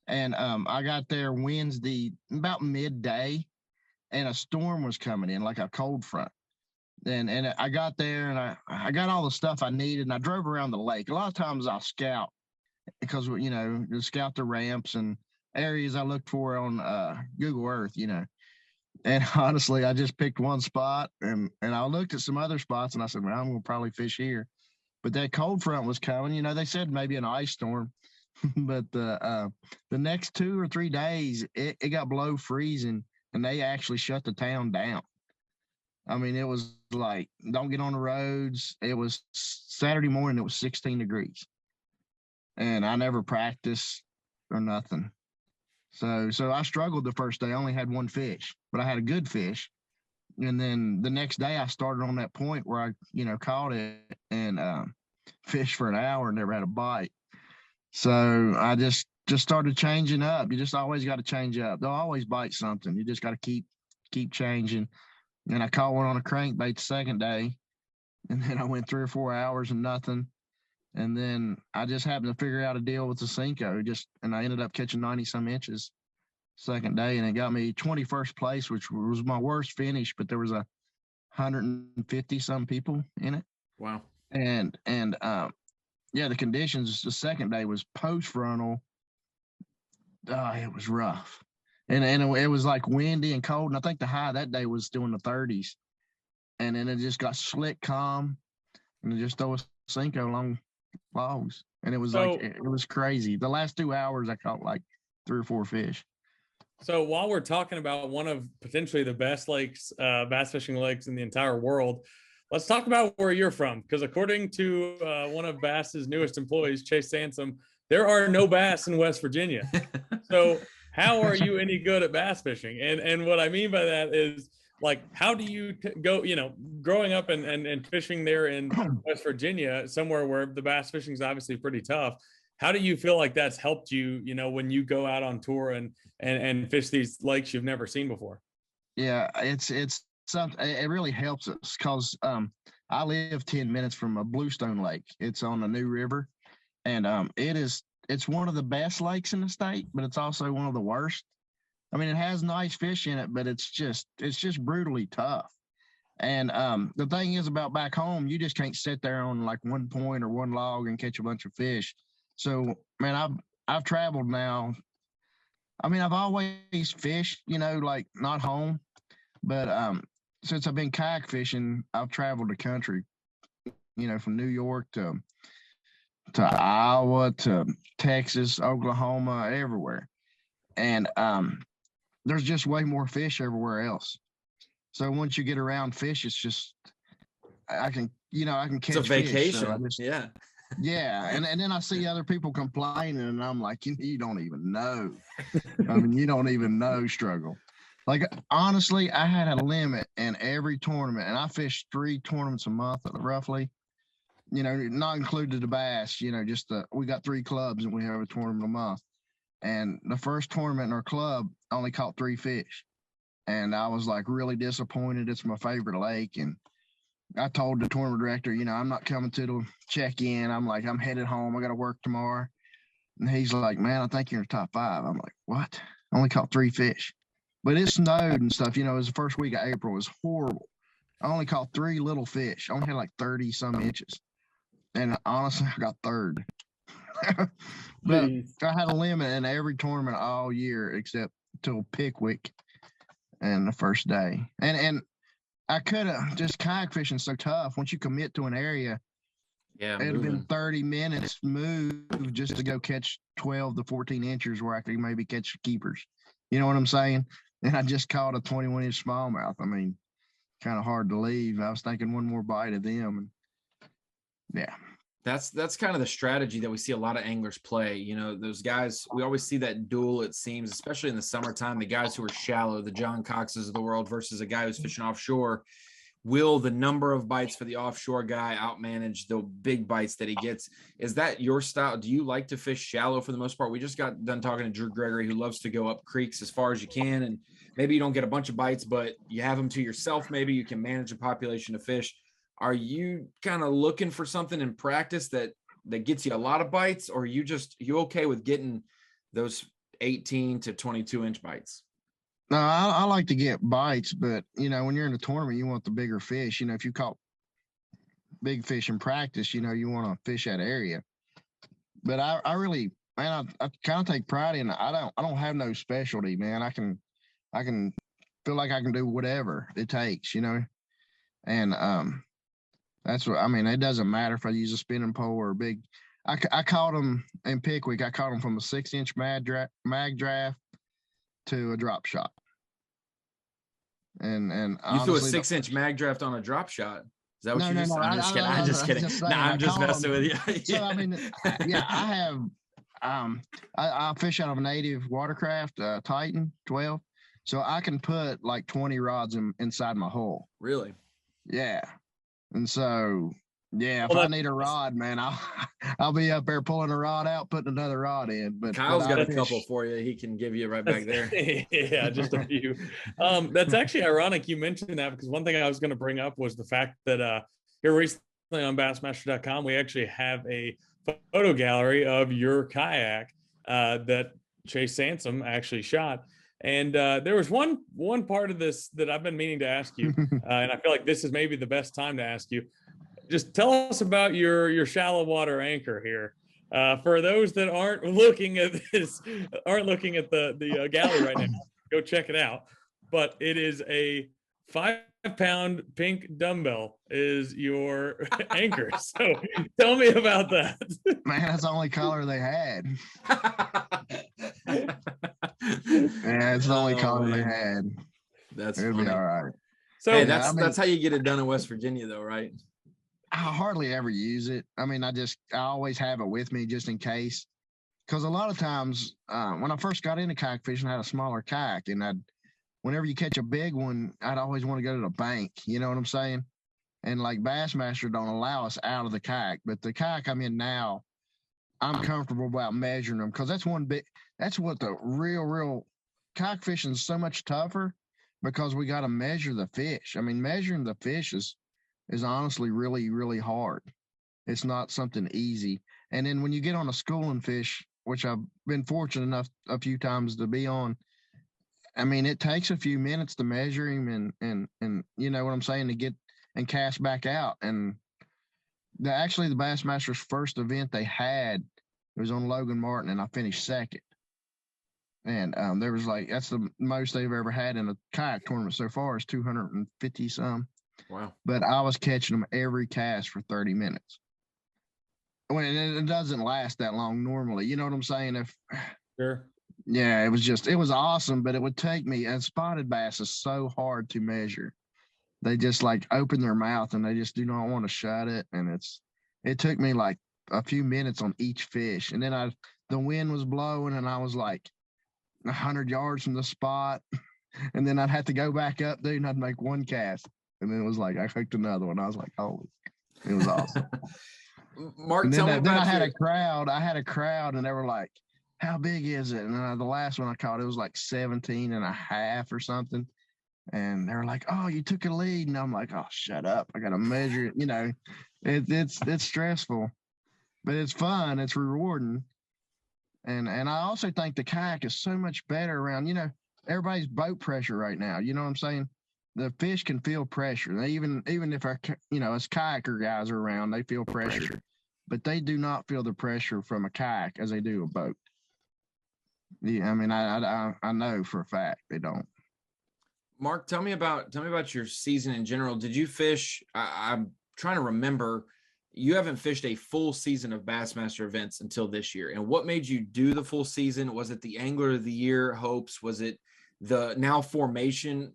And I got there Wednesday about midday, and a storm was coming in, like a cold front. And I got there, and I got all the stuff I needed, and I drove around the lake. A lot of times I'll scout because, scout the ramps and areas I looked for on Google Earth, And honestly, I just picked one spot and I looked at some other spots and I said, well, I'm going to probably fish here. But that cold front was coming. They said maybe an ice storm. But the next 2 or 3 days, it got below freezing and they actually shut the town down. I mean, it was like, don't get on the roads. It was Saturday morning. It was 16 degrees. and I never practiced or nothing. So I struggled the first day. I only had one fish, but I had a good fish. And then the next day I started on that point where I, caught it and fished for an hour and never had a bite. So I just started changing up. You just always got to change up. They'll always bite something. You just got to keep changing. And I caught one on a crankbait the second day. And then I went 3 or 4 hours and nothing. And then I just happened to figure out a deal with the Cinco, and I ended up catching 90 some inches second day, and it got me 21st place, which was my worst finish, but there was 150 some people in it. Wow. And the conditions the second day was post frontal. It was rough. And it was like windy and cold. And I think the high that day was still in the 30s. And then it just got slick calm, and it just throw a Cinco along logs. And it was it was crazy. The last 2 hours I caught like 3 or 4 fish. So while we're talking about one of potentially the best lakes, bass fishing lakes in the entire world, let's talk about where you're from. Because according to one of Bass's newest employees, Chase Sansom, there are no bass in West Virginia. So how are you any good at bass fishing? And what I mean by that is, like, how do you go, growing up and fishing there in West Virginia, somewhere where the bass fishing is obviously pretty tough. How do you feel like that's helped you, when you go out on tour and fish these lakes you've never seen before? Yeah, it's something. It really helps us because I live 10 minutes from a Bluestone Lake. It's on the New River, and it's one of the best lakes in the state, but it's also one of the worst. I mean, it has nice fish in it, but it's just brutally tough. And the thing is about back home, you just can't sit there on like one point or one log and catch a bunch of fish. So, man, I've traveled now. I mean, I've always fished, like not home, but since I've been kayak fishing, I've traveled the country, from New York to Iowa to Texas, Oklahoma, everywhere. And there's just way more fish everywhere else. So once you get around fish, it's just I can catch. It's a vacation. Fish, so yeah. And then I see other people complaining, and I'm like, you don't even know. I mean, you don't even know struggle. Like, honestly, I had a limit in every tournament, and I fished 3 tournaments a month roughly. Not included the bass. We got 3 clubs, and we have a tournament a month. And the first tournament in our club, I only caught 3 fish. And I was like really disappointed. It's my favorite lake. And I told the tournament director, I'm not coming to the check-in. I'm like, I'm headed home. I got to work tomorrow. And he's like, man, I think you're in the top 5. I'm like, what? I only caught 3 fish. But it snowed and stuff. It was the first week of April. It was horrible. I only caught 3 little fish. I only had like 30 some inches. And honestly, I got 3rd. But I had a limit in every tournament all year except till Pickwick and the first day. And I could have just kayak fishing so tough. Once you commit to an area, it'd have been 30 minutes move just to go catch 12 to 14 inches where I could maybe catch keepers. You know what I'm saying? And I just caught a 21-inch smallmouth. I mean, kind of hard to leave. I was thinking one more bite of them. And yeah. That's kind of the strategy that we see a lot of anglers play. Those guys, we always see that duel, it seems, especially in the summertime, the guys who are shallow, the John Coxes of the world versus a guy who's fishing offshore. Will the number of bites for the offshore guy outmanage the big bites that he gets? Is that your style? Do you like to fish shallow for the most part? We just got done talking to Drew Gregory, who loves to go up creeks as far as you can. And maybe you don't get a bunch of bites, but you have them to yourself. Maybe you can manage a population of fish. Are you kind of looking for something in practice that gets you a lot of bites, or are you okay with getting those 18 to 22-inch bites? No, I like to get bites, but when you're in a tournament, you want the bigger fish. If you caught big fish in practice, you want to fish that area. But I really, man, I kind of take pride in it. I don't have no specialty, man. I can feel like I can do whatever it takes, and that's what I mean. It doesn't matter if I use a spinning pole or a big. I caught them in Pickwick. I caught them from a 6-inch mag draft to a drop shot. And you threw a 6-inch mag draft on a drop shot. Is that what you just? No. I'm just kidding. I'm just kidding. Saying, I'm just messing with you. So I mean, yeah, I have. I fish out of a native watercraft, Titan 12, so I can put like 20 rods inside my hull. Really? Yeah, and so yeah, if Well, I need a rod, man, I'll be up there pulling a rod out, putting another rod in. But Kyle's got a fish. couple for you. He can give you right back there. Yeah, just a few. That's actually ironic you mentioned that, because one thing I was going to bring up was the fact that here recently on Bassmaster.com, we actually have a photo gallery of your kayak that Chase Sansom actually shot. And there was one part of this that I've been meaning to ask you, and I feel like this is maybe the best time to ask you. Just tell us about your shallow water anchor here. For those that aren't looking at the gallery right now, go check it out. But it is a 5-pound pink dumbbell is your anchor. So tell me about that. Man, that's the only color they had. Yeah, it's the only color they had. That's It'll funny. be all right. So hey, that's how you get it done in West Virginia, though, right? I hardly ever use it. I mean, I always have it with me just in case. Because a lot of times when I first got into kayak fishing, I had a smaller kayak, and whenever you catch a big one, I'd always want to go to the bank. You know what I'm saying? And like Bassmaster don't allow us out of the kayak, but the kayak I'm in now, I'm comfortable about measuring them, because that's what the real kayak fishing is so much tougher, because we got to measure the fish. I mean, measuring the fish is honestly really, really hard. It's not something easy. And then when you get on a schooling fish, which I've been fortunate enough a few times to be on, I mean, it takes a few minutes to measure him and you know what I'm saying, to get and cast back out. And actually the Bassmasters first event they had, it was on Logan Martin, and I finished second. And there was that's the most they've ever had in a kayak tournament so far, is 250 some. Wow. But I was catching them every cast for 30 minutes. When it doesn't last that long normally, you know what I'm saying? Sure. Yeah, it was awesome, but it would take me, and spotted bass is so hard to measure. They just open their mouth and they just do not want to shut it. And it took me like a few minutes on each fish. And then the wind was blowing, and I was like 100 yards from the spot. And then I'd have to go back up, dude, and I'd make one cast. And then it was like, I hooked another one. I was like, holy, it was awesome. Mark, and then, tell me then about I had a crowd, and they were like, how big is it? And the last one I caught, it was like 17 and a half or something. And they were like, oh, you took a lead. And I'm like, oh, shut up. I got to measure it. You know, it's stressful, but it's fun. It's rewarding. And I also think the kayak is so much better around, everybody's boat pressure right now. You know what I'm saying? The fish can feel pressure. They even if us kayaker guys are around, they feel pressure, but they do not feel the pressure from a kayak as they do a boat. Yeah, I mean, I know for a fact they don't. Mark, tell me about your season in general. Did you fish? I'm trying to remember. You haven't fished a full season of Bassmaster events until this year. And what made you do the full season? Was it the Angler of the Year hopes? Was it the now formation?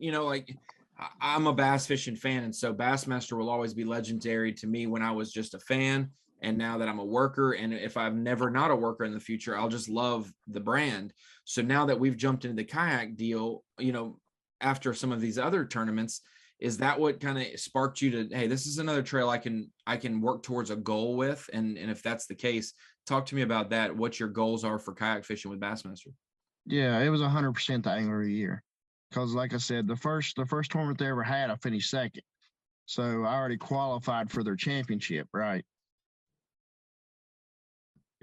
I'm a bass fishing fan, and so Bassmaster will always be legendary to me when I was just a fan. And now that I'm a worker, and if I'm never not a worker in the future, I'll just love the brand. So now that we've jumped into the kayak deal, after some of these other tournaments, is that what kind of sparked you to, hey, this is another trail I can work towards a goal with? And if that's the case, talk to me about that. What your goals are for kayak fishing with Bassmaster? Yeah, it was 100% the Angler of the Year. Because like I said, the first tournament they ever had, I finished second. So I already qualified for their championship, right?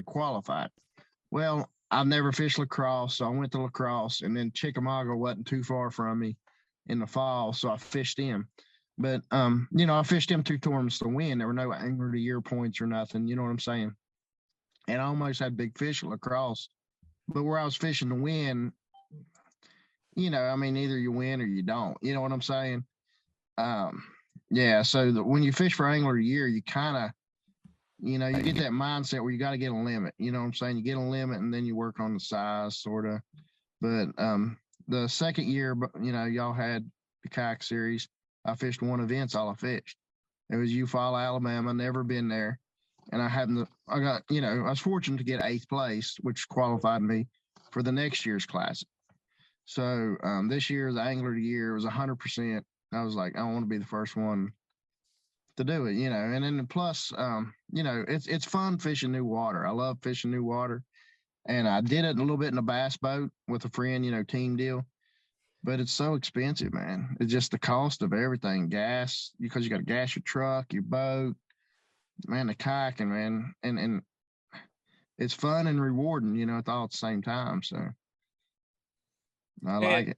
Qualified. Well, I've never fished lacrosse, so I went to lacrosse, and then Chickamauga wasn't too far from me in the fall, so I fished him. But I fished him 2 tournaments to win. There were no Angler of the Year points or nothing, you know what I'm saying? And I almost had big fish at lacrosse. But where I was fishing to win, either you win or you don't. You know what I'm saying? Yeah, so when you fish for Angler of the Year, you kind of, you get that mindset where you got to get a limit. You know what I'm saying? You get a limit, and then you work on the size, sort of. But the second year, y'all had the kayak series. I fished 1 event, all I fished. It was Eufaula, Alabama. Never been there, and I was fortunate to get 8th place, which qualified me for the next year's classic. So this year, the Angler of the Year was 100%. I was like, I want to be the first one to do it, And then plus, it's fun fishing new water. I love fishing new water, and I did it a little bit in a bass boat with a friend, team deal. But it's so expensive, man. It's just the cost of everything, gas, because you got to gas your truck, your boat, man, the kayaking, man, and it's fun and rewarding, it's all at the same time. So I like it.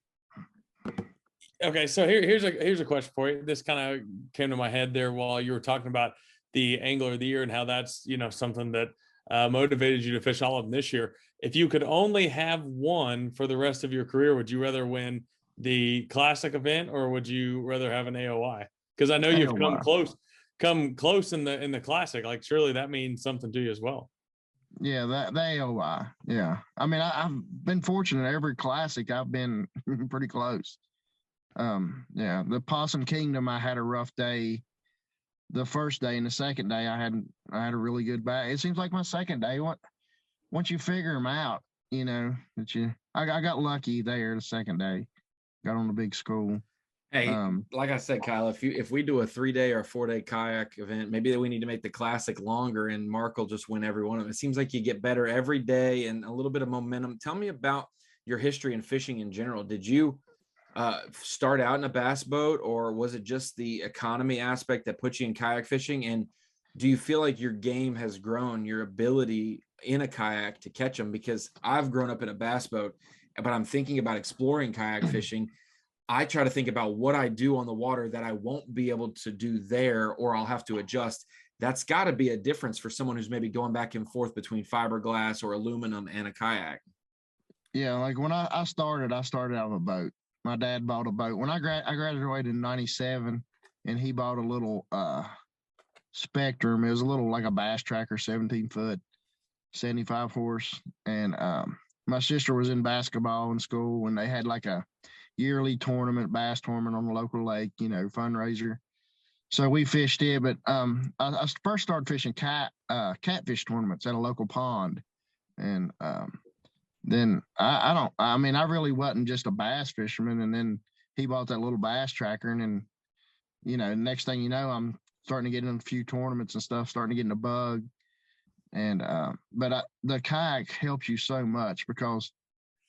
Okay, so here's a question for you. This kind of came to my head there while you were talking about the Angler of the Year and how that's something that motivated you to fish all of them this year. If you could only have one for the rest of your career, would you rather win the classic event or would you rather have an AOI? Because I know you've AOI. come close in the classic. Like surely that means something to you as well. Yeah, the AOI. Yeah, I mean I've been fortunate. Every classic I've been pretty close. The Possum Kingdom, I had a rough day the first day, and the second day I had a really good bag. It seems like my second day, once you figure them out, I got lucky there the second day, got on the big school. Hey, like I said, Kyle, if we do a 3-day or 4-day kayak event, maybe we need to make the classic longer and Mark will just win every one of them. It seems like you get better every day and a little bit of momentum. Tell me about your history in fishing in general. Did you start out in a bass boat, or was it just the economy aspect that put you in kayak fishing? And do you feel like your game has grown, your ability in a kayak to catch them? Because I've grown up in a bass boat, but I'm thinking about exploring kayak fishing. I try to think about what I do on the water that I won't be able to do there, or I'll have to adjust. That's got to be a difference for someone who's maybe going back and forth between fiberglass or aluminum and a kayak. Yeah, like when I started out of a boat. My dad bought a boat. When I graduated in 97, and he bought a little Spectrum. It was a little like a bass tracker, 17-foot, 75 horse. And my sister was in basketball in school, and they had like a yearly bass tournament on the local lake, fundraiser. So we fished it, but I first started fishing catfish tournaments at a local pond. And then I really wasn't just a bass fisherman. And then he bought that little bass tracker, and then, next thing you know, I'm starting to get in a few tournaments and stuff, starting to get in the bug. And, the kayak helps you so much because,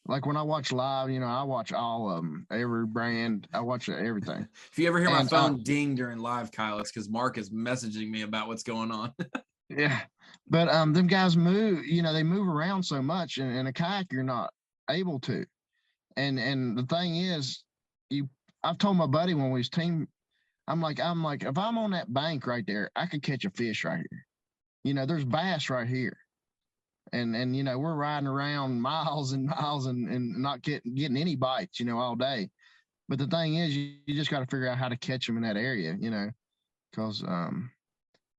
like, when I watch live, I watch all of them, every brand. I watch everything. If you ever hear my phone ding during live, Kyle, it's because Mark is messaging me about what's going on. Yeah. But them guys move, they move around so much, and in a kayak, you're not able to. And the thing is, I've told my buddy when we was team, I'm like, if I'm on that bank right there, I could catch a fish right here. There's bass right here. And we're riding around miles and miles and not getting any bites, all day. But the thing is, you just got to figure out how to catch them in that area, because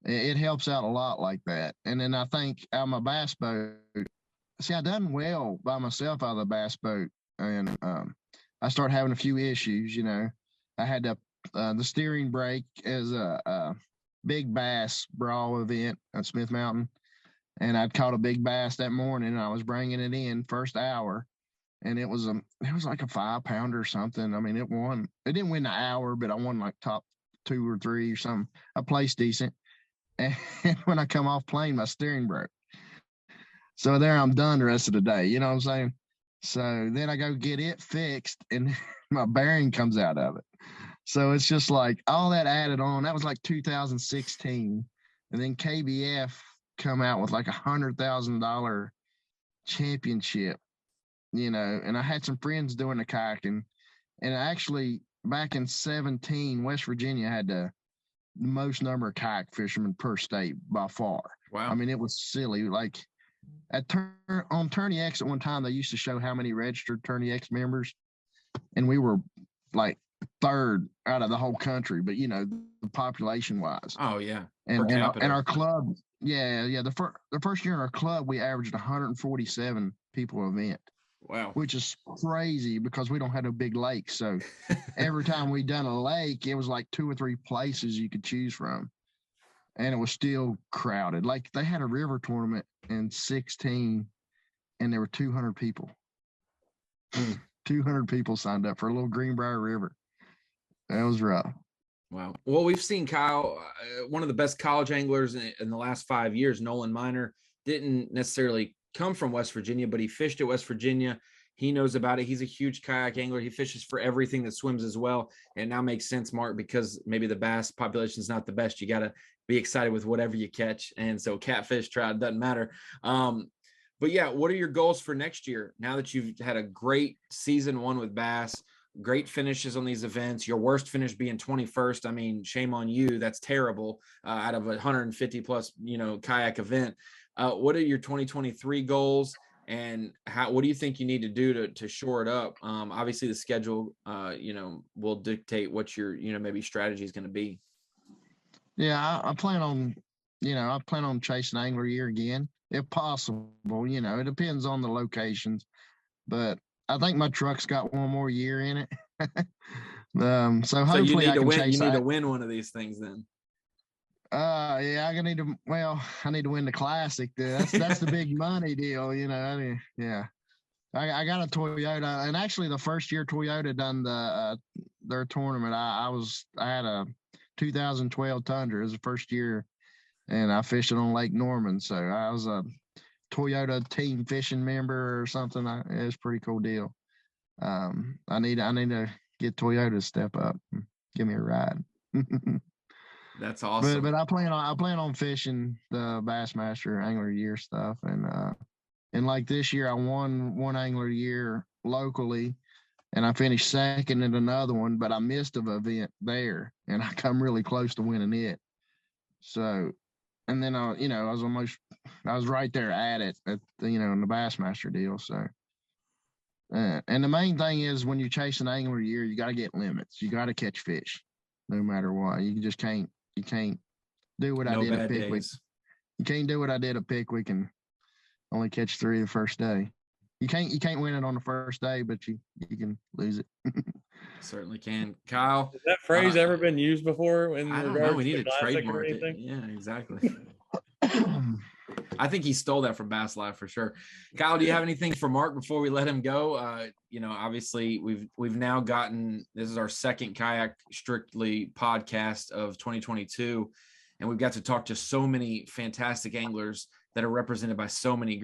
it helps out a lot like that. And then I think out of my bass boat, I done well by myself out of the bass boat, and I started having a few issues. I had the steering brake as a big bass brawl event at Smith Mountain. And I'd caught a big bass that morning, and I was bringing it in first hour, and it was like a 5-pounder or something. I mean, it didn't win the hour, but I won like top 2 or 3 or something. I placed decent. And when I come off plane, my steering broke. So there I'm done the rest of the day. You know what I'm saying? So then I go get it fixed, and my bearing comes out of it. So it's just like all that added on. That was like 2016. And then KBF come out with like $100,000 championship, and I had some friends doing the kayaking, and actually back in 17, West Virginia had the most number of kayak fishermen per state by far. Wow. I mean, it was silly. Like on Tourney X at one time, they used to show how many registered Tourney X members, and we were like 3rd out of the whole country, but the population wise. Oh yeah. And our club, the first year in our club, we averaged 147 people event. Wow. Which is crazy because we don't have a big lake. So every time we done a lake, it was like 2 or 3 places you could choose from. and it was still crowded. Like they had a river tournament in 16 and there were 200 people. 200 people signed up for a little Greenbrier River. That was rough. Wow. Well, we've seen Kyle, one of the best college anglers in the last 5 years. Nolan Miner didn't necessarily come from West Virginia, but he fished at West Virginia. He knows about it. He's a huge kayak angler. He fishes for everything that swims as well. And now makes sense, Mark, because maybe the bass population is not the best. You got to be excited with whatever you catch. And so catfish, trout, doesn't matter. But yeah, what are your goals for next year? Now that you've had a great season one with B.A.S.S, great finishes on these events, your worst finish being 21st. I mean, shame on you. That's terrible out of a 150 plus, kayak event. What are your 2023 goals? And what do you think you need to do to shore it up? Obviously the schedule, will dictate what your, maybe strategy is going to be. Yeah, I plan on chasing angler year again, if possible. It depends on the locations, but I think my truck's got one more year in it. So hopefully I need to win one of these things then. Yeah, I need to win the classic. That's the big money deal, yeah. I got a Toyota, and actually the first year Toyota done their tournament, I had a 2012 Tundra. It was the first year, and I fished it on Lake Norman. So I was a Toyota team fishing member or something. It was a pretty cool deal. I need to get Toyota to step up and give me a ride. That's awesome. But I plan on fishing the Bassmaster Angler Year stuff, and like this year I won one Angler Year locally, and I finished second in another one, but I missed an event there, and I come really close to winning it. So, and then I was right there at it in the Bassmaster deal. So, and the main thing is when you chase an Angler Year, you got to get limits. You got to catch fish, no matter what. You just can't. You can't do what I did at Pickwick. You can't do what I did at Pickwick and only catch 3 the first day. You can't win it on the first day, but you can lose it. Certainly can. Kyle, has that phrase ever been used before? I don't know. We need to trademark it. Yeah, exactly. I think he stole that from Bass Live for sure. Kyle, do you have anything for Mark before we let him go? Obviously we've now gotten, this is our second Kayak Strictly podcast of 2022. And we've got to talk to so many fantastic anglers that are represented by so many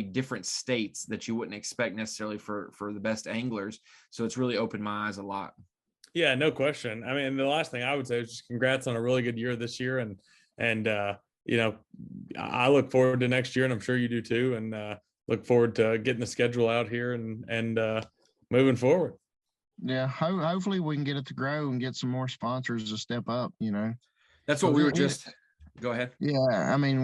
different states that you wouldn't expect necessarily for the best anglers. So it's really opened my eyes a lot. Yeah, no question. I mean, the last thing I would say is just congrats on a really good year this year. And I look forward to next year, and I'm sure you do too. And look forward to getting the schedule out here and moving forward. Yeah, hopefully we can get it to grow and get some more sponsors to step up. That's what we were just. Go ahead. Yeah, I mean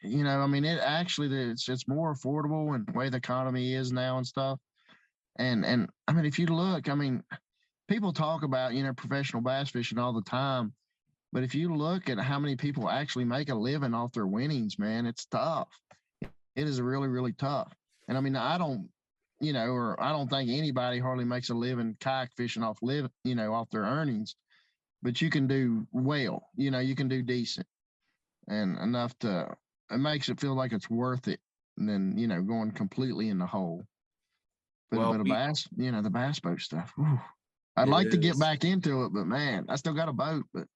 it actually it's more affordable and the way the economy is now and stuff. And I mean, if you look, people talk about professional bass fishing all the time. But if you look at how many people actually make a living off their winnings, man, it's tough. It is really, really tough. And I don't think anybody hardly makes a living kayak fishing off their earnings. But you can do well, you can do decent and enough it makes it feel like it's worth it. And then, going completely in the hole. But the bass boat stuff, whew, I'd like to get back into it, but man, I still got a boat, but.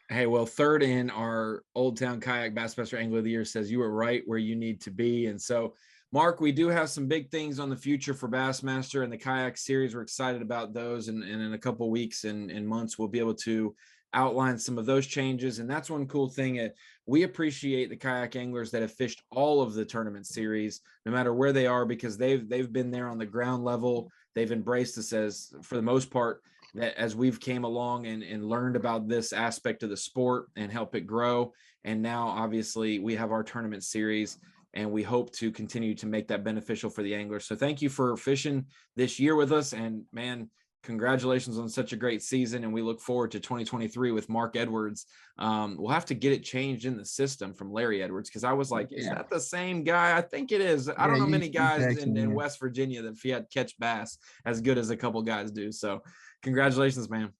Hey, well, third in our Old Town Kayak Bassmaster Angler of the Year says you were right where you need to be. And so, Mark, we do have some big things on the future for Bassmaster and the kayak series. We're excited about those. And in a couple of weeks and months, we'll be able to outline some of those changes. And that's one cool thing. We appreciate the kayak anglers that have fished all of the tournament series, no matter where they are, because they've been there on the ground level. They've embraced us as, for the most part, that as we've came along and learned about this aspect of the sport and help it grow. And now obviously we have our tournament series and we hope to continue to make that beneficial for the anglers. So thank you for fishing this year with us, and man, congratulations on such a great season. And we look forward to 2023 with Mark Edwards. We'll have to get it changed in the system from Larry Edwards, because I was like, is that the same guy? I think it is. I don't know many guys in West Virginia that catch bass as good as a couple guys do. So congratulations, man.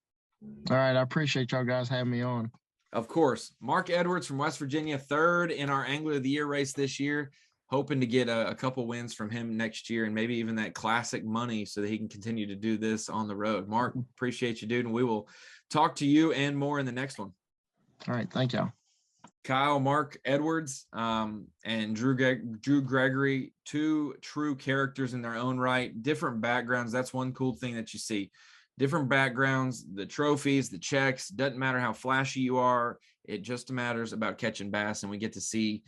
All right. I appreciate y'all guys having me on. Of course, Mark Edwards from West Virginia, third in our Angler of the Year race this year. Hoping to get a couple wins from him next year and maybe even that classic money so that he can continue to do this on the road. Mark, appreciate you, dude. And we will talk to you and more in the next one. All right. Thank y'all. Kyle, Mark Edwards, and Drew Gregory, two true characters in their own right, different backgrounds. That's one cool thing that you see. Different backgrounds, the trophies, the checks, doesn't matter how flashy you are. It just matters about catching bass, and we get to see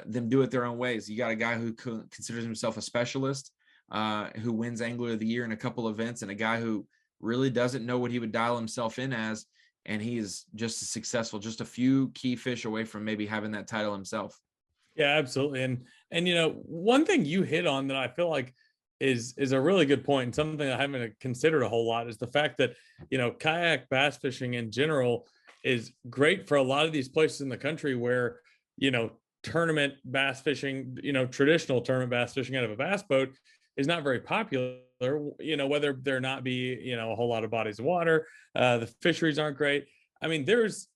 them do it their own ways. You got a guy who considers himself a specialist, who wins Angler of the Year in a couple events, and a guy who really doesn't know what he would dial himself in as, and he is just as successful, just a few key fish away from maybe having that title himself. Yeah, absolutely. And you know, one thing you hit on that I feel like is a really good point, and something I haven't considered a whole lot, is the fact that, you know, kayak bass fishing in general is great for a lot of these places in the country where, you know, tournament bass fishing, you know, traditional tournament bass fishing out of a bass boat is not very popular, you know, whether there not be, you know, a whole lot of bodies of water, the fisheries aren't great. I mean, there's,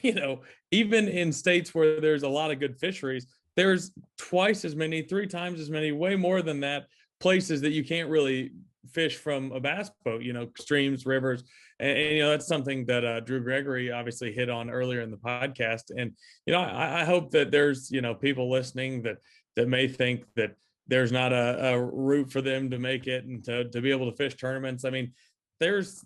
you know, even in states where there's a lot of good fisheries, there's twice as many, 3 times as many, way more than that, places that you can't really fish from a bass boat, you know, streams, rivers. And you know, that's something that Drew Gregory obviously hit on earlier in the podcast. And, you know, I hope that there's, you know, people listening that may think that there's not a route for them to make it and to be able to fish tournaments. I mean, there's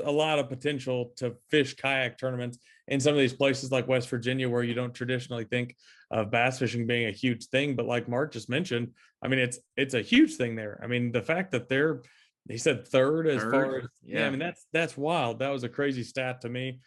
a lot of potential to fish kayak tournaments in some of these places like West Virginia, where you don't traditionally think of bass fishing being a huge thing. But like Mark just mentioned, I mean, it's a huge thing there. I mean, the fact that he said third as far as, yeah, I mean, that's wild. That was a crazy stat to me.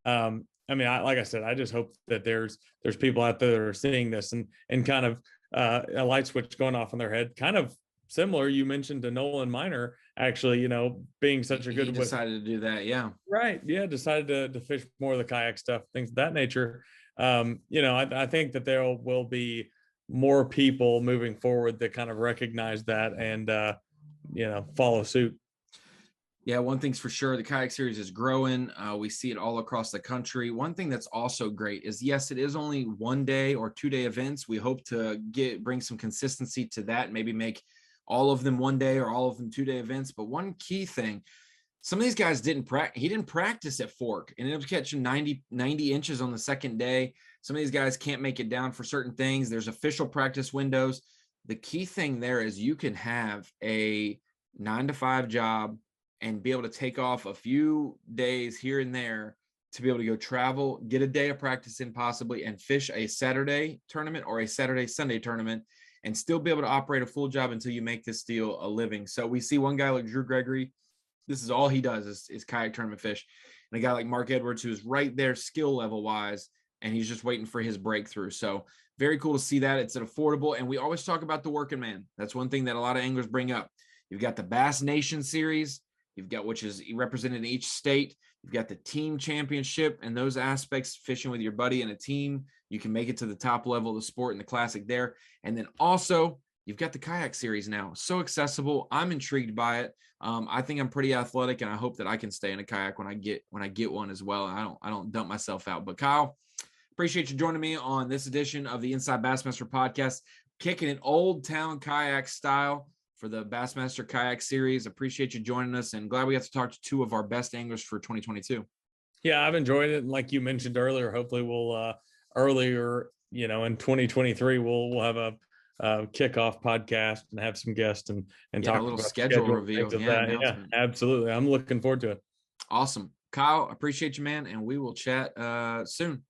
I mean, like I said, I just hope that there's people out there that are seeing this and kind of a light switch going off in their head, kind of similar. You mentioned to Nolan Minor, actually, you know, being such a good, he decided to do that. Yeah. Right. Yeah. Decided to fish more of the kayak stuff, things of that nature. You know, I think that there will be more people moving forward that kind of recognize that and, you know, follow suit. Yeah, one thing's for sure, the kayak series is growing. We see it all across the country. One thing that's also great is, yes, it is only 1 day or 2 day events. We hope to bring some consistency to that, maybe make all of them 1 day or all of them 2 day events. But one key thing, some of these guys he didn't practice at Fork and ended up catching 90 inches on the second day. Some of these guys can't make it down for certain things. There's official practice windows. The key thing there is you can have a 9 to 5 job and be able to take off a few days here and there to be able to go travel, get a day of practice in possibly, and fish a Saturday tournament or a Saturday-Sunday tournament, and still be able to operate a full job until you make this deal a living. So we see one guy like Drew Gregory, this is all he does is kayak tournament fish. And a guy like Mark Edwards, who's right there skill level wise, and he's just waiting for his breakthrough. So very cool to see that. It's an affordable, and we always talk about the working man. That's one thing that a lot of anglers bring up. You've got the Bass Nation series, you've got, which is represented in each state. You've got the team championship and those aspects, fishing with your buddy and a team. You can make it to the top level of the sport and the classic there. And then also you've got the kayak series now. So accessible. I'm intrigued by it. I think I'm pretty athletic, and I hope that I can stay in a kayak when I get one as well. I don't dump myself out. But Kyle, appreciate you joining me on this edition of the Inside Bassmaster Podcast, kicking it old town kayak style for the Bassmaster Kayak Series. Appreciate you joining us, and glad we got to talk to 2 of our best anglers for 2022. Yeah, I've enjoyed it. And like you mentioned earlier, hopefully we'll earlier, you know, in 2023, we'll have a kickoff podcast and have some guests and talk a little about schedule reveal. Yeah, absolutely. I'm looking forward to it. Awesome. Kyle, appreciate you, man. And we will chat soon.